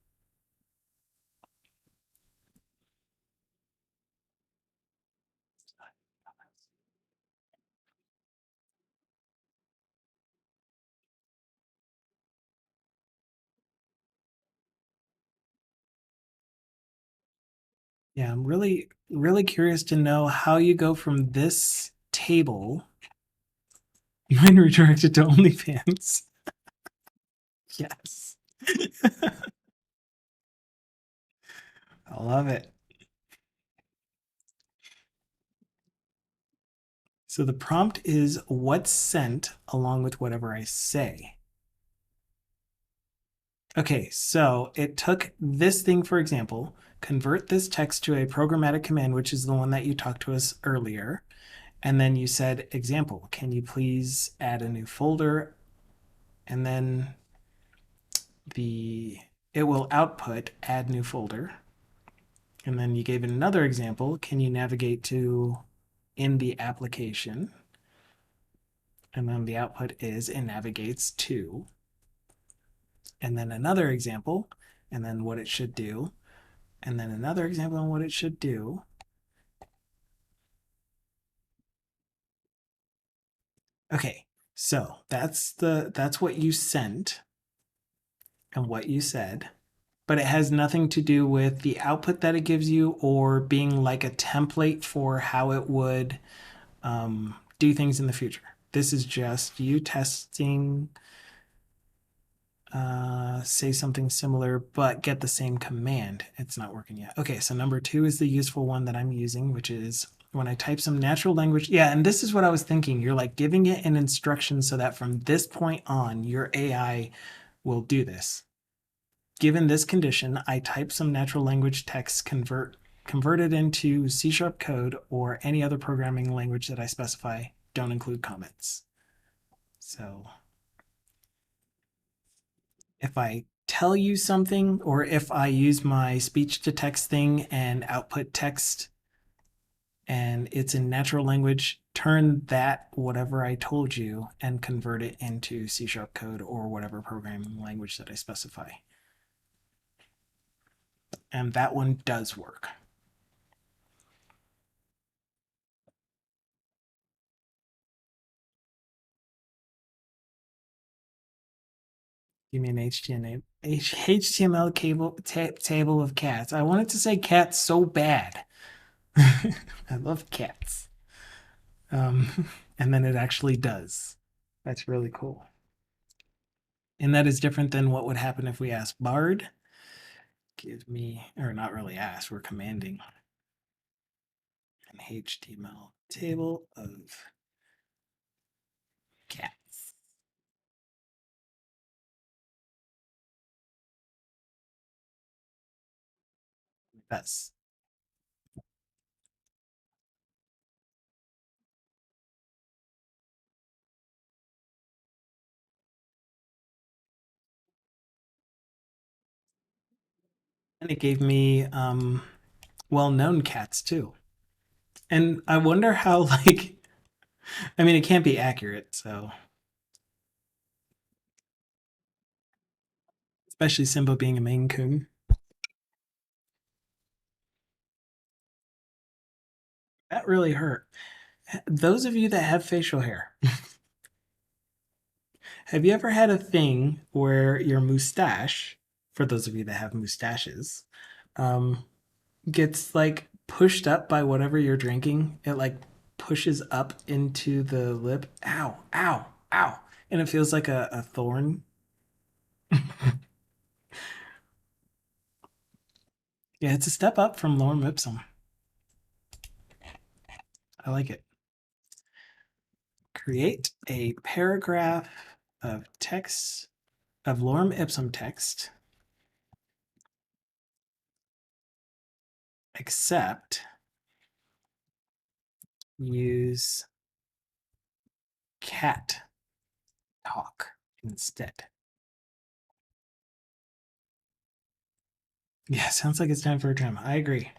yeah, I'm really, really curious to know how you go from this table, mine redirected to OnlyFans. Yes. I love it. So the prompt is what's sent along with whatever I say. Okay, so it took this thing, for example, convert this text to a programmatic command, which is the one that you talked to us earlier. And then you said, example, can you please add a new folder? And then it will output add new folder. And then you gave it another example. Can you navigate to in the application? And then the output is it navigates to. And then another example, and then what it should do. And then another example on what it should do. Okay, so that's what you sent and what you said, but it has nothing to do with the output that it gives you or being like a template for how it would do things in the future. This is just you testing, say something similar, but get the same command. It's not working yet. Okay, so number two is the useful one that I'm using, which is when I type some natural language. Yeah, and this is what I was thinking. You're like giving it an instruction so that from this point on, your AI will do this. Given this condition, I type some natural language text, convert it into C# code or any other programming language that I specify. Don't include comments. So if I tell you something, or if I use my speech to text thing and output text and it's in natural language, turn that whatever I told you and convert it into C# code or whatever programming language that I specify. And that one does work. Give me an HTML table of cats. I wanted to say cats so bad. I love cats. And then it actually does. That's really cool. And that is different than what would happen if we asked Bard. Give me, or not really ask, we're commanding an HTML table of cats. That's, and it gave me well-known cats too. And I wonder how, like, I mean, it can't be accurate, so especially Simba being a Maine Coon. That really hurt. Those of you that have facial hair, have you ever had a thing where your mustache, for those of you that have mustaches, um, gets like pushed up by whatever you're drinking? It like pushes up into the lip. Ow, ow, ow. And it feels like a thorn. Yeah, it's a step up from lorem ipsum. I like it. Create a paragraph of text, of lorem ipsum text, except use cat talk instead. Yeah, sounds like it's time for a trim. I agree.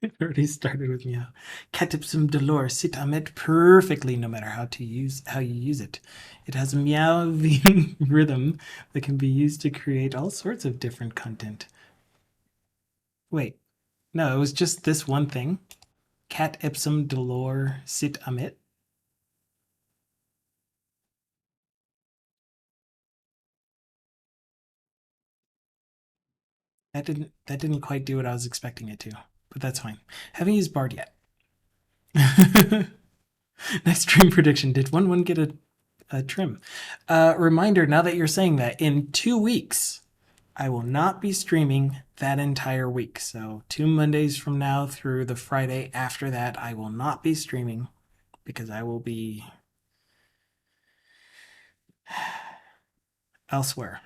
It already started with meow. Catipsum dolor sit amet perfectly no matter how you use it. It has a meowing rhythm that can be used to create all sorts of different content. Wait, no, it was just this one thing. Cat ipsum dolor sit amit. That didn't quite do what I was expecting it to, but that's fine. Haven't used Bard yet. Next stream prediction: did one get a trim? Reminder: now that you're saying that, in 2 weeks, I will not be streaming that entire week. So 2 Mondays from now through the Friday after that, I will not be streaming because I will be elsewhere.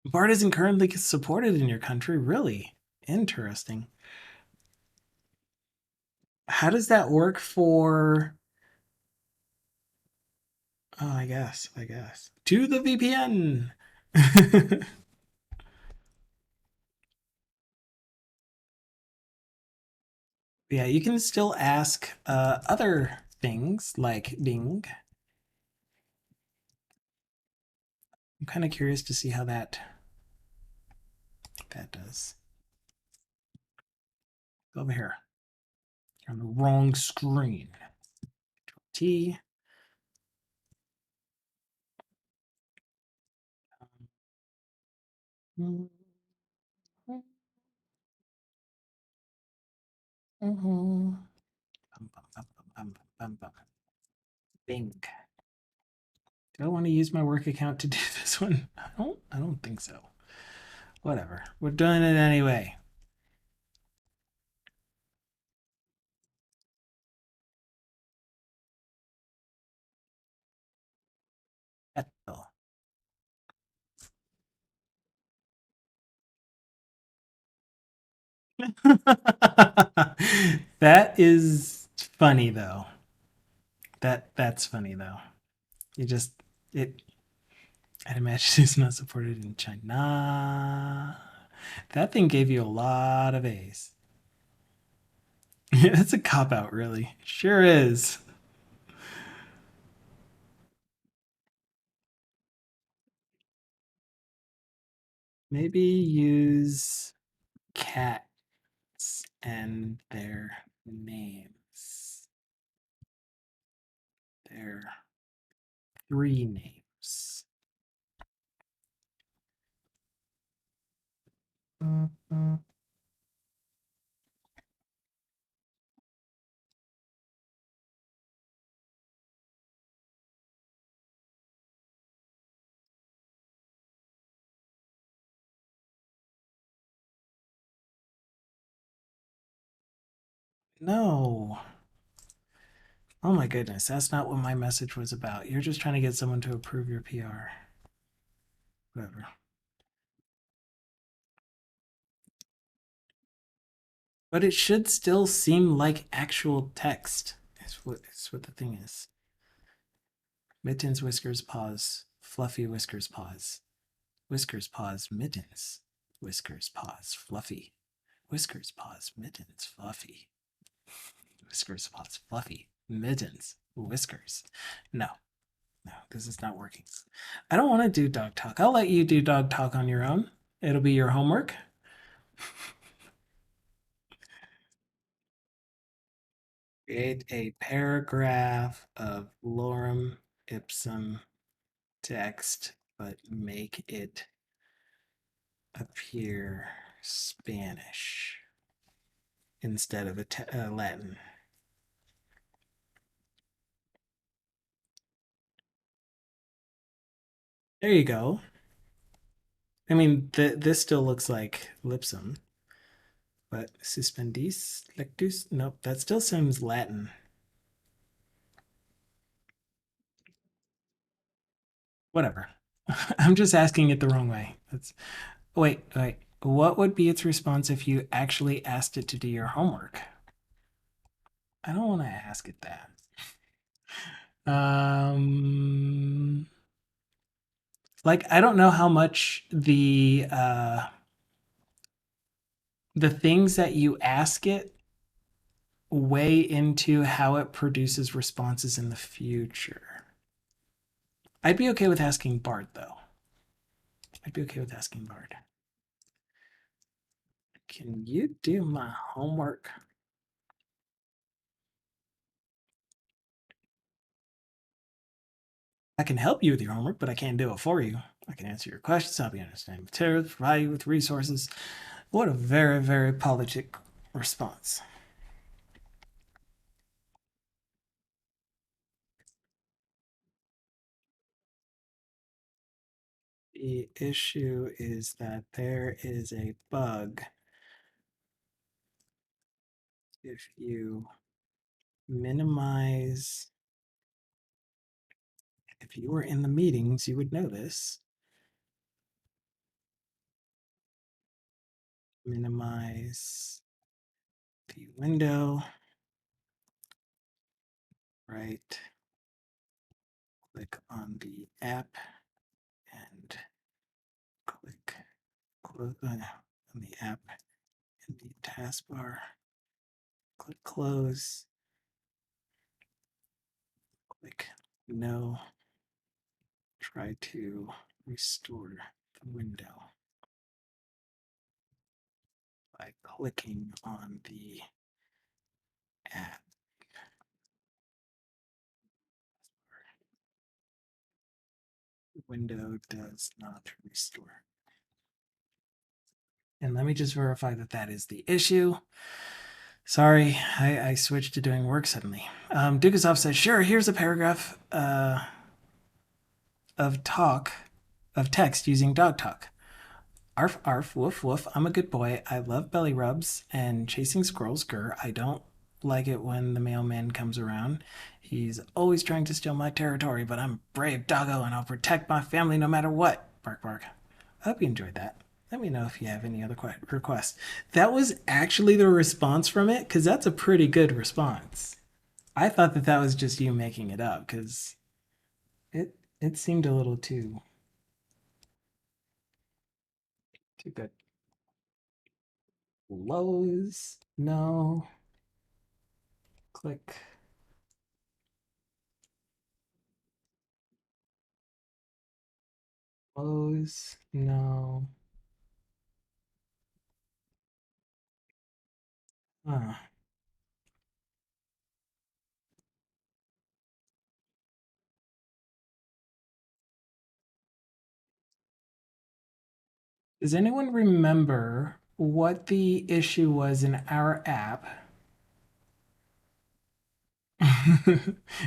Bard isn't currently supported in your country, really? Interesting. How does that work for? Oh, I guess. To the VPN. Yeah, you can still ask other things like Bing. I'm kind of curious to see how that does. Over here. You're on the wrong screen. T. Bing. Do I want to use my work account to do this one? I don't think so. Whatever. We're doing it anyway. Ethel. That is funny though. That's funny though. You just it I'd imagine it's not supported in China. That thing gave you a lot of A's. Yeah, that's a cop out, really. Sure is. Maybe use cats and their names. Their three names. No. Oh my goodness, that's not what my message was about. You're just trying to get someone to approve your PR. Whatever. But it should still seem like actual text. Is what the thing is. Mittens, whiskers, paws. Fluffy whiskers, paws. Whiskers, paws, mittens. Whiskers, paws, fluffy. Whiskers, paws, mittens, fluffy. Whiskers, paws, fluffy. Mittens, whiskers. No, no, this is not working. I don't want to do dog talk. I'll let you do dog talk on your own. It'll be your homework. Create a paragraph of lorem ipsum text, but make it appear Spanish instead of Latin. There you go. I mean, this still looks like lipsum, but suspendis lectus? Nope, that still seems Latin. Whatever. I'm just asking it the wrong way. Wait. What would be its response if you actually asked it to do your homework? I don't want to ask it that. Like I don't know how much the things that you ask it weigh into how it produces responses in the future. I'd be okay with asking Bard though. I'd be okay with asking Bard. Can you do my homework? I can help you with your homework, but I can't do it for you. I can answer your questions, help you understand materials, provide you with resources. What a very, very politic response. The issue is that there is a bug if you minimize. If you were in the meetings, you would know this. Minimize the window, right? Click on the app and click close on the app in the taskbar. Click close. Click no. Try to restore the window by clicking on the app. The window does not restore. And let me just verify that that is the issue. Sorry, I switched to doing work suddenly. Dukasov says, sure, here's a paragraph of text using dog talk. Arf, arf, woof, woof, I'm a good boy. I love belly rubs and chasing squirrels, grr. I don't like it when the mailman comes around. He's always trying to steal my territory, but I'm brave doggo and I'll protect my family no matter what. Bark, bark. I hope you enjoyed that. Let me know if you have any other requests. That was actually the response from it, because that's a pretty good response. I thought that that was just you making it up, because it seemed a little too good. Lowe's, no. Click. Lowe's, no. Huh. Does anyone remember what the issue was in our app?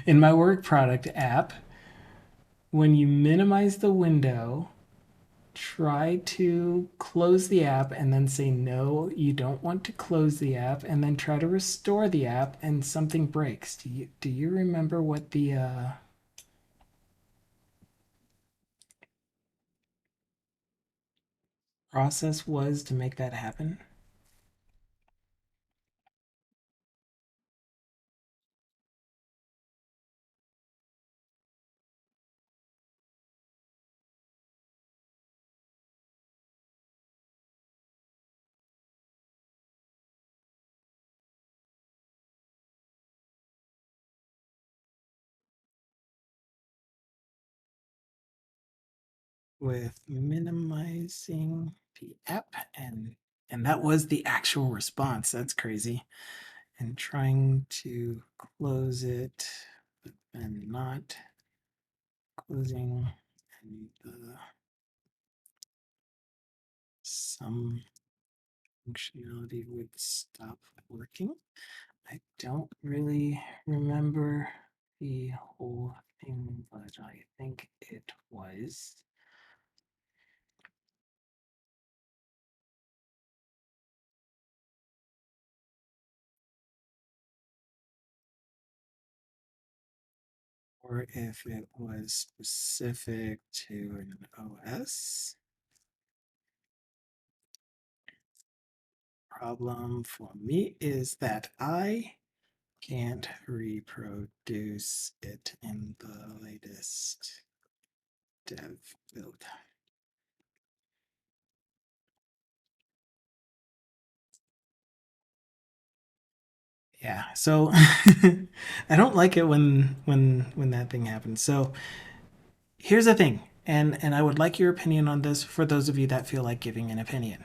In my work product app, when you minimize the window, try to close the app and then say no, you don't want to close the app, and then try to restore the app and something breaks. Do you remember what the process was to make that happen? With minimizing the app, and that was the actual response. That's crazy. And trying to close it and not closing, and some functionality would stop working. I don't really remember the whole thing, but I think it was. or if it was specific to an OS. Problem for me is that I can't reproduce it in the latest dev build. Yeah, so I don't like it when that thing happens. So here's the thing, and I would like your opinion on this for those of you that feel like giving an opinion.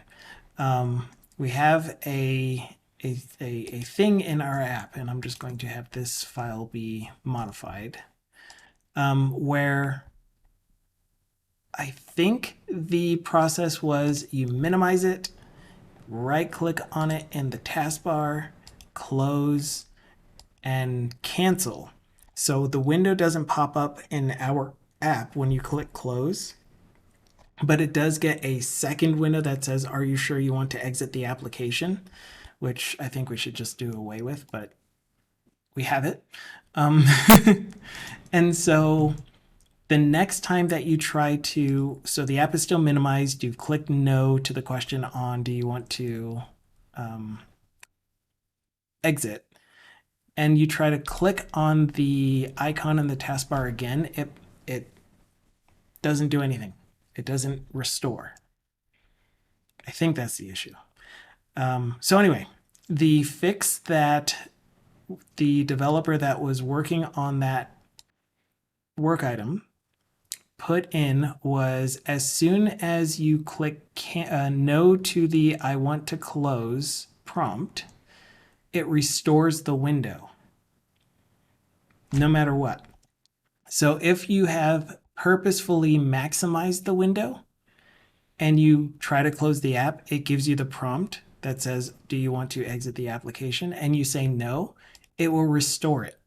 We have a thing in our app, and I'm just going to have this file be modified, where I think the process was you minimize it, right click on it in the taskbar, close, and cancel. So the window doesn't pop up in our app when you click close, but it does get a second window that says, are you sure you want to exit the application? Which I think we should just do away with, but we have it. And so the next time that you try to, so the app is still minimized, you've clicked no to the question on, do you want to exit? And you try to click on the icon in the taskbar again, it doesn't do anything. It doesn't restore. I think that's the issue. So anyway, the fix that the developer that was working on that work item put in was as soon as you click no to the I want to close prompt, it restores the window no matter what. So if you have purposefully maximized the window and you try to close the app, it gives you the prompt that says, do you want to exit the application? And you say no, it will restore it.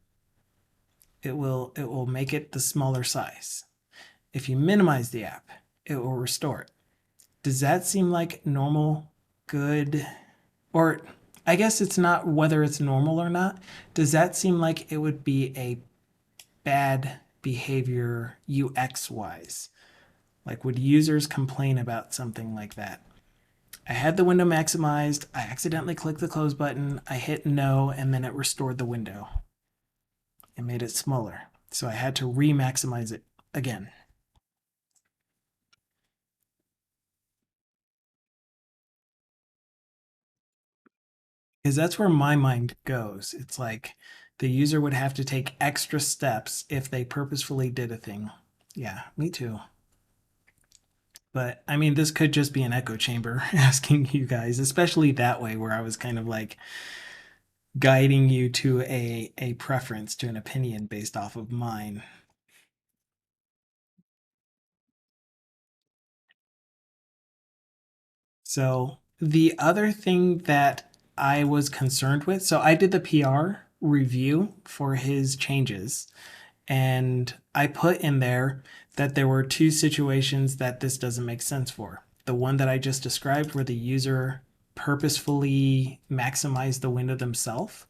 It will make it the smaller size. If you minimize the app, it will restore it. Does that seem like normal, good, or I guess it's not whether it's normal or not. Does that seem like it would be a bad behavior UX wise? Like, would users complain about something like that? I had the window maximized, I accidentally clicked the close button, I hit no, and then it restored the window. It made it smaller. So I had to re-maximize it again. Because that's where my mind goes. It's like the user would have to take extra steps if they purposefully did a thing. Yeah, me too. But I mean, this could just be an echo chamber asking you guys, especially that way where I was kind of like guiding you to a preference, to an opinion based off of mine. So the other thing that I was concerned with, so I did the PR review for his changes, and I put in there that there were two situations that this doesn't make sense for. The one that I just described, where the user purposefully maximized the window themselves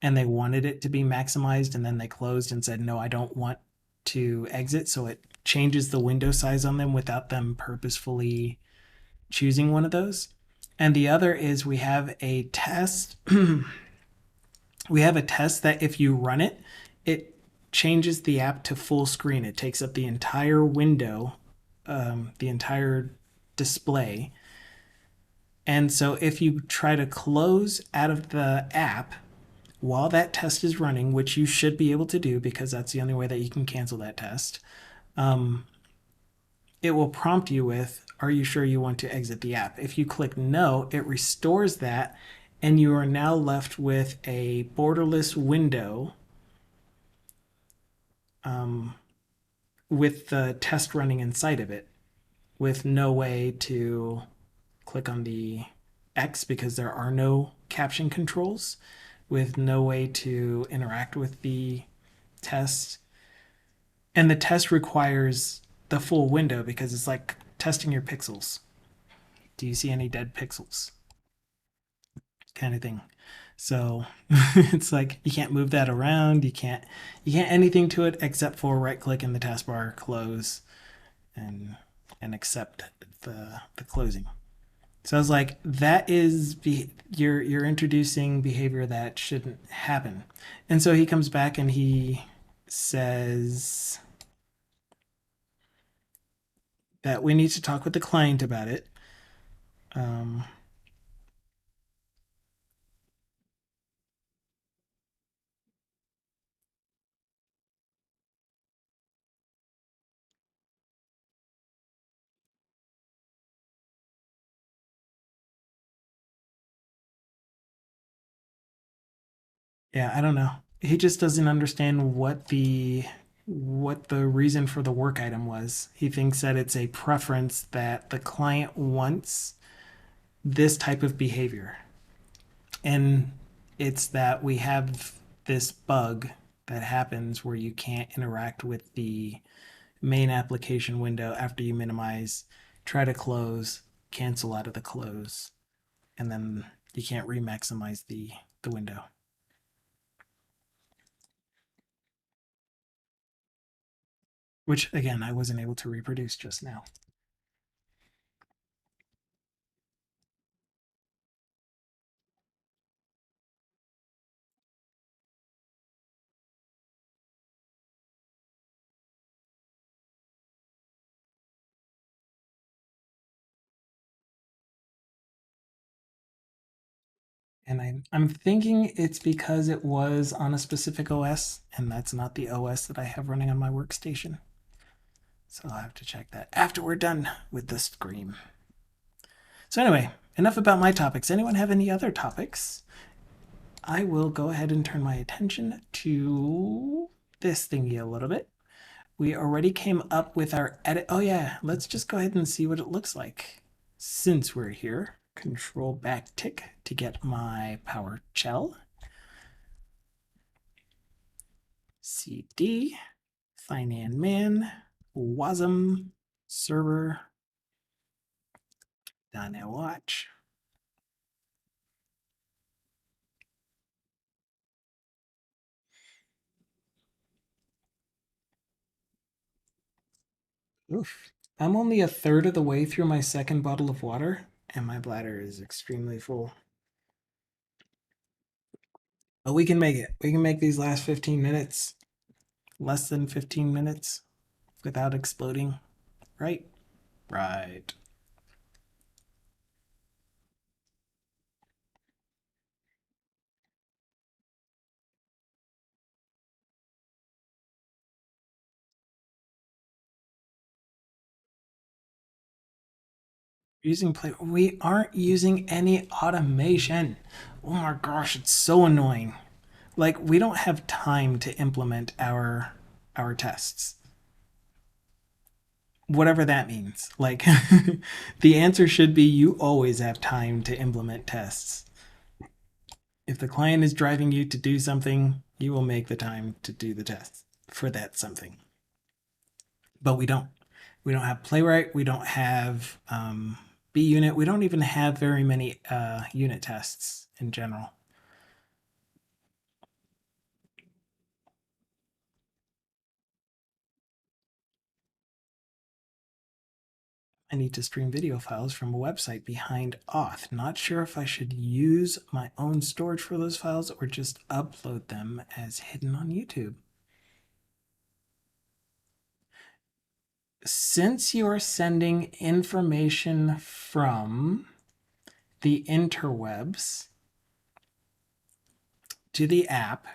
and they wanted it to be maximized, and then they closed and said, no, I don't want to exit. So it changes the window size on them without them purposefully choosing one of those. And the other is we have a test. We have a test that if you run it, it changes the app to full screen. It takes up the entire window, the entire display. And so if you try to close out of the app while that test is running, which you should be able to do because that's the only way that you can cancel that test, it will prompt you with, are you sure you want to exit the app? If you click no, it restores that, and you are now left with a borderless window with the test running inside of it, with no way to click on the X because there are no caption controls, with no way to interact with the test. And the test requires the full window because it's like testing your pixels. Do you see any dead pixels? Kind of thing. So it's like you can't move that around. You can't anything to it except for right click in the taskbar, close, and accept the closing. So I was like, you're introducing behavior that shouldn't happen. And so he comes back and he says that we need to talk with the client about it. Um, yeah, I don't know. He just doesn't understand what the reason for the work item was. He thinks that it's a preference that the client wants this type of behavior. And it's that we have this bug that happens where you can't interact with the main application window after you minimize, try to close, cancel out of the close, and then you can't re-maximize the window. Which again I wasn't able to reproduce just now. And I'm thinking it's because it was on a specific OS, and that's not the OS that I have running on my workstation. So I'll have to check that after we're done with the scream. So anyway, enough about my topics. Anyone have any other topics? I will go ahead and turn my attention to this thingy a little bit. We already came up with our edit. Oh yeah, let's just go ahead and see what it looks like. Since we're here, control back tick to get my PowerShell. CD, Finan Man, Wasm, server, Donna Watch. Oof. I'm only a third of the way through my second bottle of water, and my bladder is extremely full. But we can make it. We can make these last 15 minutes, less than 15 minutes, without exploding. Right? Right. Using play. We aren't using any automation. Oh my gosh, it's so annoying. Like we don't have time to implement our tests. Whatever that means. Like the answer should be you always have time to implement tests. If the client is driving you to do something, you will make the time to do the test for that something. But we don't. We don't have Playwright. We don't have BUnit. We don't even have very many unit tests in general. I need to stream video files from a website behind auth. Not sure if I should use my own storage for those files or just upload them as hidden on YouTube. Since you are sending information from the interwebs to the app,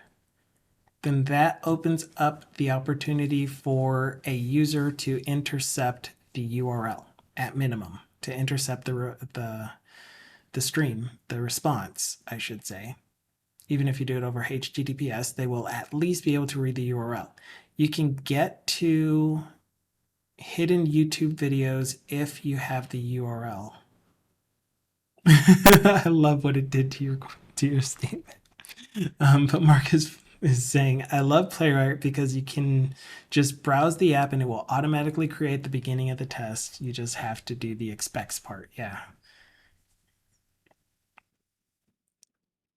then that opens up the opportunity for a user to intercept the URL at minimum, to intercept the stream, the response, I should say. Even if you do it over HTTPS, they will at least be able to read the URL. You can get to hidden YouTube videos if you have the URL. I love what it did to your statement. But Marcus is saying, I love Playwright because you can just browse the app and it will automatically create the beginning of the test. You just have to do the expects part. Yeah.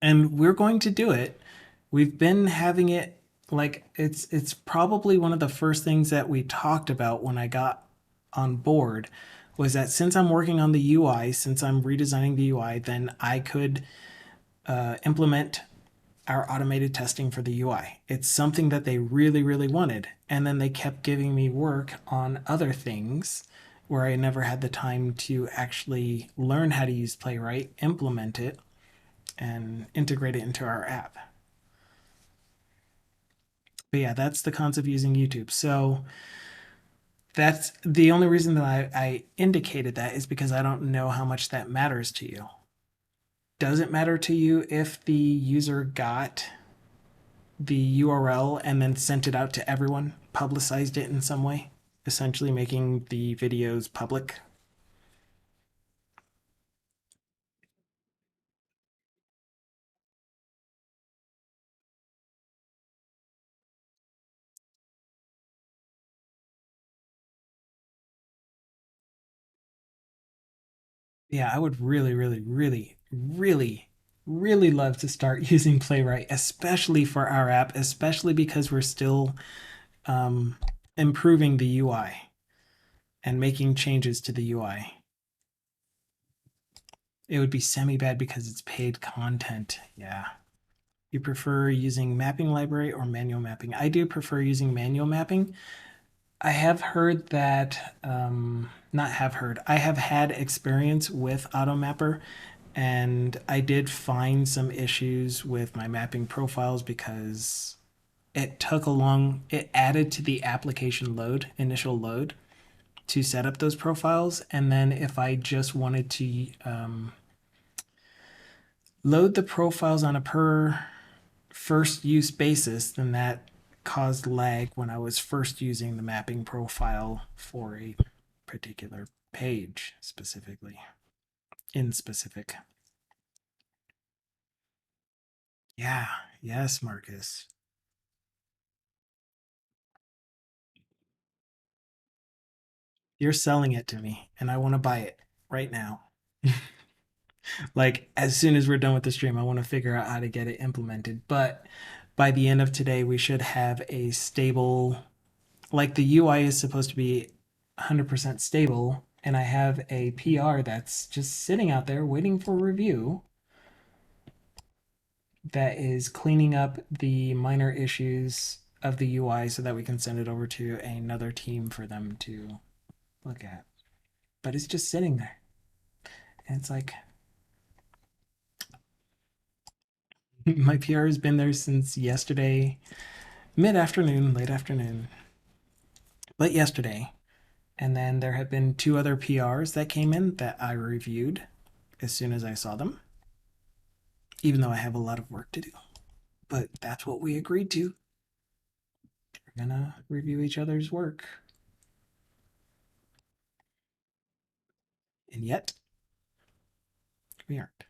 and we're going to do it. We've been having it like it's probably one of the first things that we talked about when I got on board was that since I'm working on the UI, since I'm redesigning the UI, then I could implement our automated testing for the UI. It's something that they really, really wanted. And then they kept giving me work on other things where I never had the time to actually learn how to use Playwright, implement it, and integrate it into our app. But yeah, that's the concept of using YouTube. So that's the only reason that I indicated that is because I don't know how much that matters to you. Does it matter to you if the user got the URL and then sent it out to everyone, publicized it in some way, essentially making the videos public? Yeah, I would really, really, really, really, really love to start using Playwright, especially for our app, especially because we're still um, improving the UI and making changes to the UI. It would be semi bad because it's paid content. Yeah. You prefer using mapping library or manual mapping? I do prefer using manual mapping. I have heard that, not have heard, I have had experience with AutoMapper, and I did find some issues with my mapping profiles because it added to the application load, initial load, to set up those profiles. And then if I just wanted to load the profiles on a per first use basis, then that caused lag when I was first using the mapping profile for a particular page specifically, in specific. Yeah, yes, Marcus. You're selling it to me, and I want to buy it right now. Like, as soon as we're done with the stream, I want to figure out how to get it implemented. But by the end of today, we should have a stable, like, the UI is supposed to be 100% stable, and I have a PR that's just sitting out there waiting for review that is cleaning up the minor issues of the UI so that we can send it over to another team for them to look at. But it's just sitting there. And it's like, my PR has been there since yesterday, mid afternoon, late afternoon, but yesterday. And then there have been two other PRs that came in that I reviewed as soon as I saw them, even though I have a lot of work to do. But that's what we agreed to. We're gonna review each other's work. And yet, we aren't.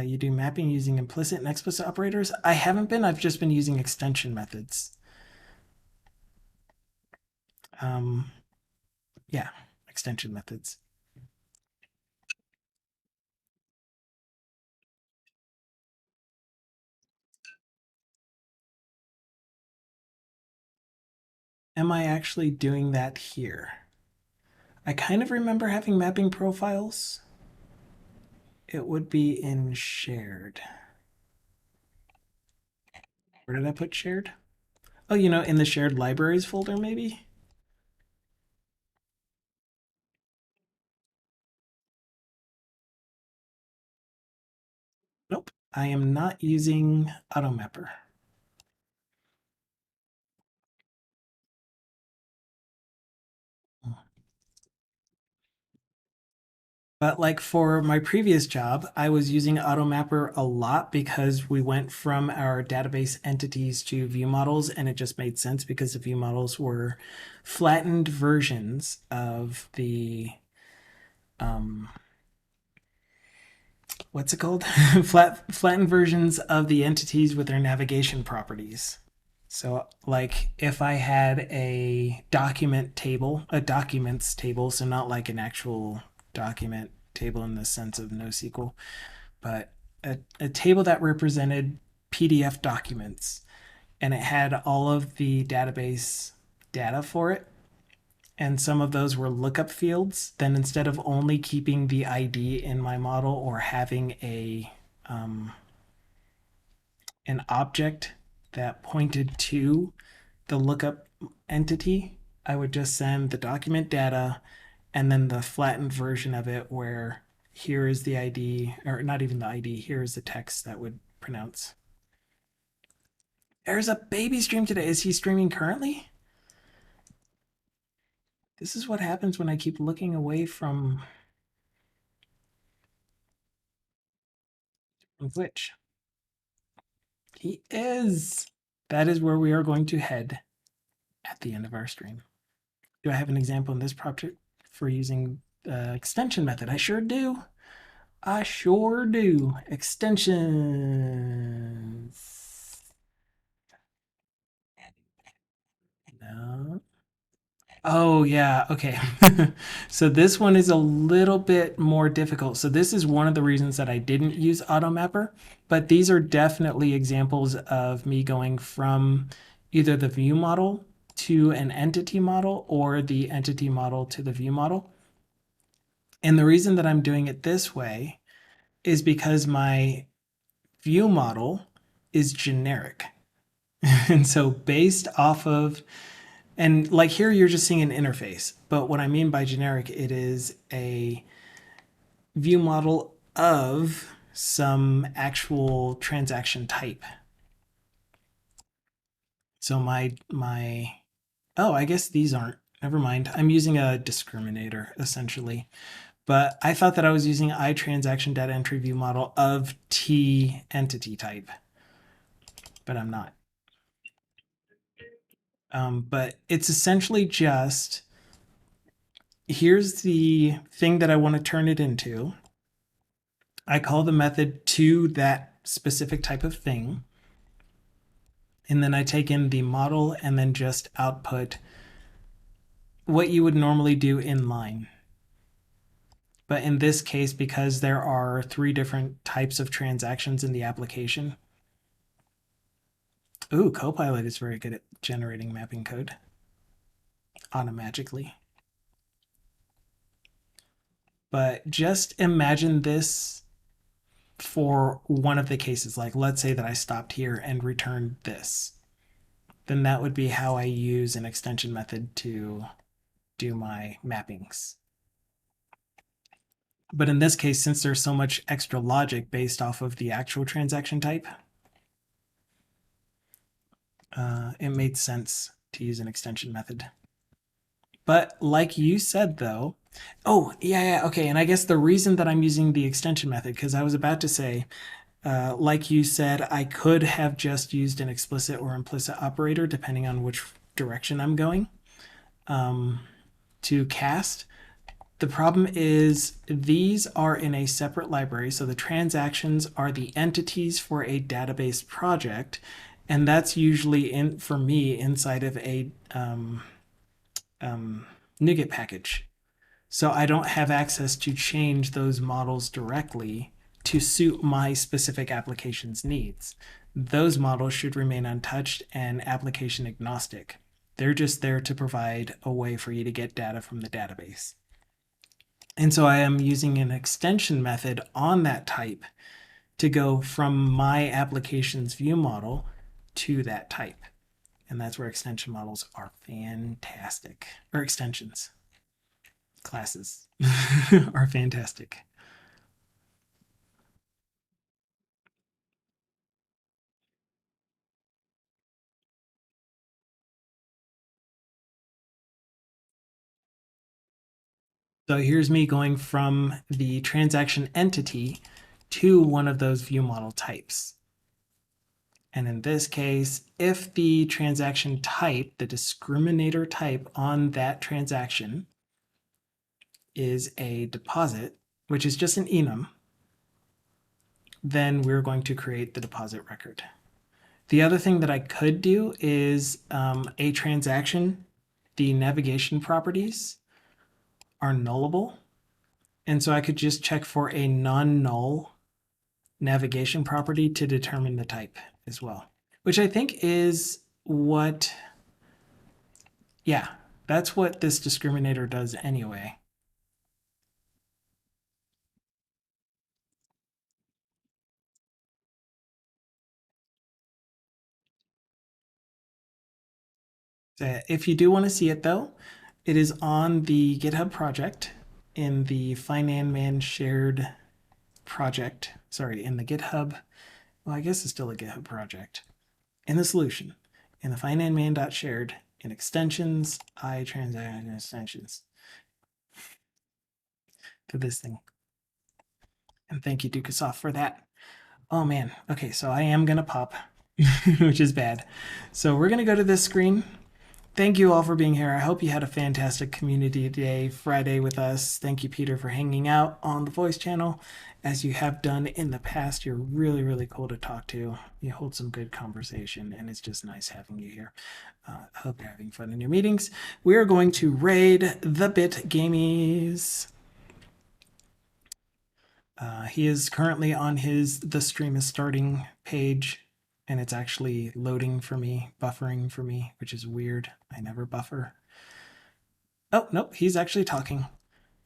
You do mapping using implicit and explicit operators? I haven't been. I've just been using extension methods. Um, yeah, extension methods. Am I actually doing that here? I kind of remember having mapping profiles. It would be in shared. Where did I put shared? Oh, in the shared libraries folder, maybe? Nope. I am not using AutoMapper. But like for my previous job, I was using AutoMapper a lot because we went from our database entities to view models, and it just made sense because the view models were flattened versions of the what's it called? Flattened versions of the entities with their navigation properties. So, like, if I had a document table, a documents table, so not like an actual document table in the sense of NoSQL, but a table that represented PDF documents, and it had all of the database data for it. And some of those were lookup fields. Then instead of only keeping the ID in my model or having an object that pointed to the lookup entity, I would just send the document data and then the flattened version of it where here is the ID, or not even the ID, here is the text that would pronounce. There's a baby stream today. Is he streaming currently? This is what happens when I keep looking away from Twitch. He is. That is where we are going to head at the end of our stream. Do I have an example in this project for using the extension method? I sure do. I sure do. Extensions. No. Oh, yeah. Okay. So this one is a little bit more difficult. So this is one of the reasons that I didn't use AutoMapper, but these are definitely examples of me going from either the view model to an entity model or the entity model to the view model. And the reason that I'm doing it this way is because my view model is generic. And so based off of, and like here you're just seeing an interface, but what I mean by generic, it is a view model of some actual transaction type. So oh, I guess these aren't, never mind. I'm using a discriminator essentially, but I thought that I was using iTransaction data entry view model of T entity type, but I'm not. But it's essentially just, here's the thing that I want to turn it into. I call the method to that specific type of thing. And then I take in the model and then just output what you would normally do in line. But in this case, because there are 3 different types of transactions in the application. Ooh, Copilot is very good at generating mapping code automagically. But just imagine this for one of the cases. Like, let's say that I stopped here and returned this. Then that would be how I use an extension method to do my mappings. But in this case, since there's so much extra logic based off of the actual transaction type, it made sense to use an extension method. But like you said, though, oh, yeah, okay. And I guess the reason that I'm using the extension method, because I was about to say, like you said, I could have just used an explicit or implicit operator, depending on which direction I'm going, to cast. The problem is these are in a separate library. So the transactions are the entities for a database project. And that's usually, for me, inside of a NuGet package. So I don't have access to change those models directly to suit my specific application's needs. Those models should remain untouched and application agnostic. They're just there to provide a way for you to get data from the database. And so I am using an extension method on that type to go from my application's view model to that type. And that's where extension models are fantastic. Or extensions, classes are fantastic. So here's me going from the transaction entity to one of those view model types. And in this case, if the transaction type, the discriminator type on that transaction is a deposit, which is just an enum, then we're going to create the deposit record. The other thing that I could do is a transaction, the navigation properties are nullable. And so I could just check for a non-null navigation property to determine the type as well, which I think is what, yeah, that's what this discriminator does anyway. If you do want to see it though, it is on the GitHub project in the FinanMan shared project. Sorry, in the GitHub. Well, I guess it's still a GitHub project. In the solution, in the FinanMan.shared, in extensions, transaction extensions to this thing. And thank you, Dukasoft, for that. Oh man. Okay, so I am gonna pop, which is bad. So we're gonna go to this screen. Thank you all for being here. I hope you had a fantastic community day, Friday with us. Thank you, Peter, for hanging out on the voice channel as you have done in the past. You're really, really cool to talk to. You hold some good conversation, and it's just nice having you here. I hope you're having fun in your meetings. We are going to raid the Bit Gamies. He is currently on the stream is starting page, and it's actually loading for me, buffering for me, which is weird. I never buffer. Oh, nope, he's actually talking.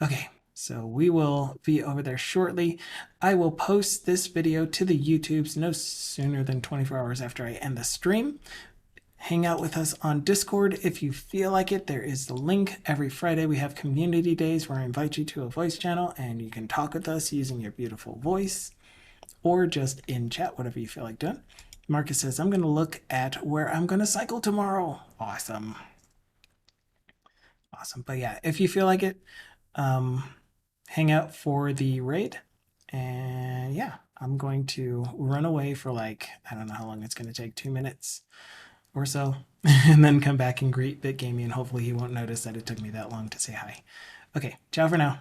Okay, so we will be over there shortly. I will post this video to the YouTubes no sooner than 24 hours after I end the stream. Hang out with us on Discord if you feel like it. There is the link. Every Friday we have community days where I invite you to a voice channel and you can talk with us using your beautiful voice or just in chat, whatever you feel like doing. Marcus says, I'm going to look at where I'm going to cycle tomorrow. Awesome. Awesome. But yeah, if you feel like it, hang out for the raid. And yeah, I'm going to run away for like, I don't know how long it's going to take, 2 minutes or so, and then come back and greet BitGamey, and hopefully he won't notice that it took me that long to say hi. Okay, ciao for now.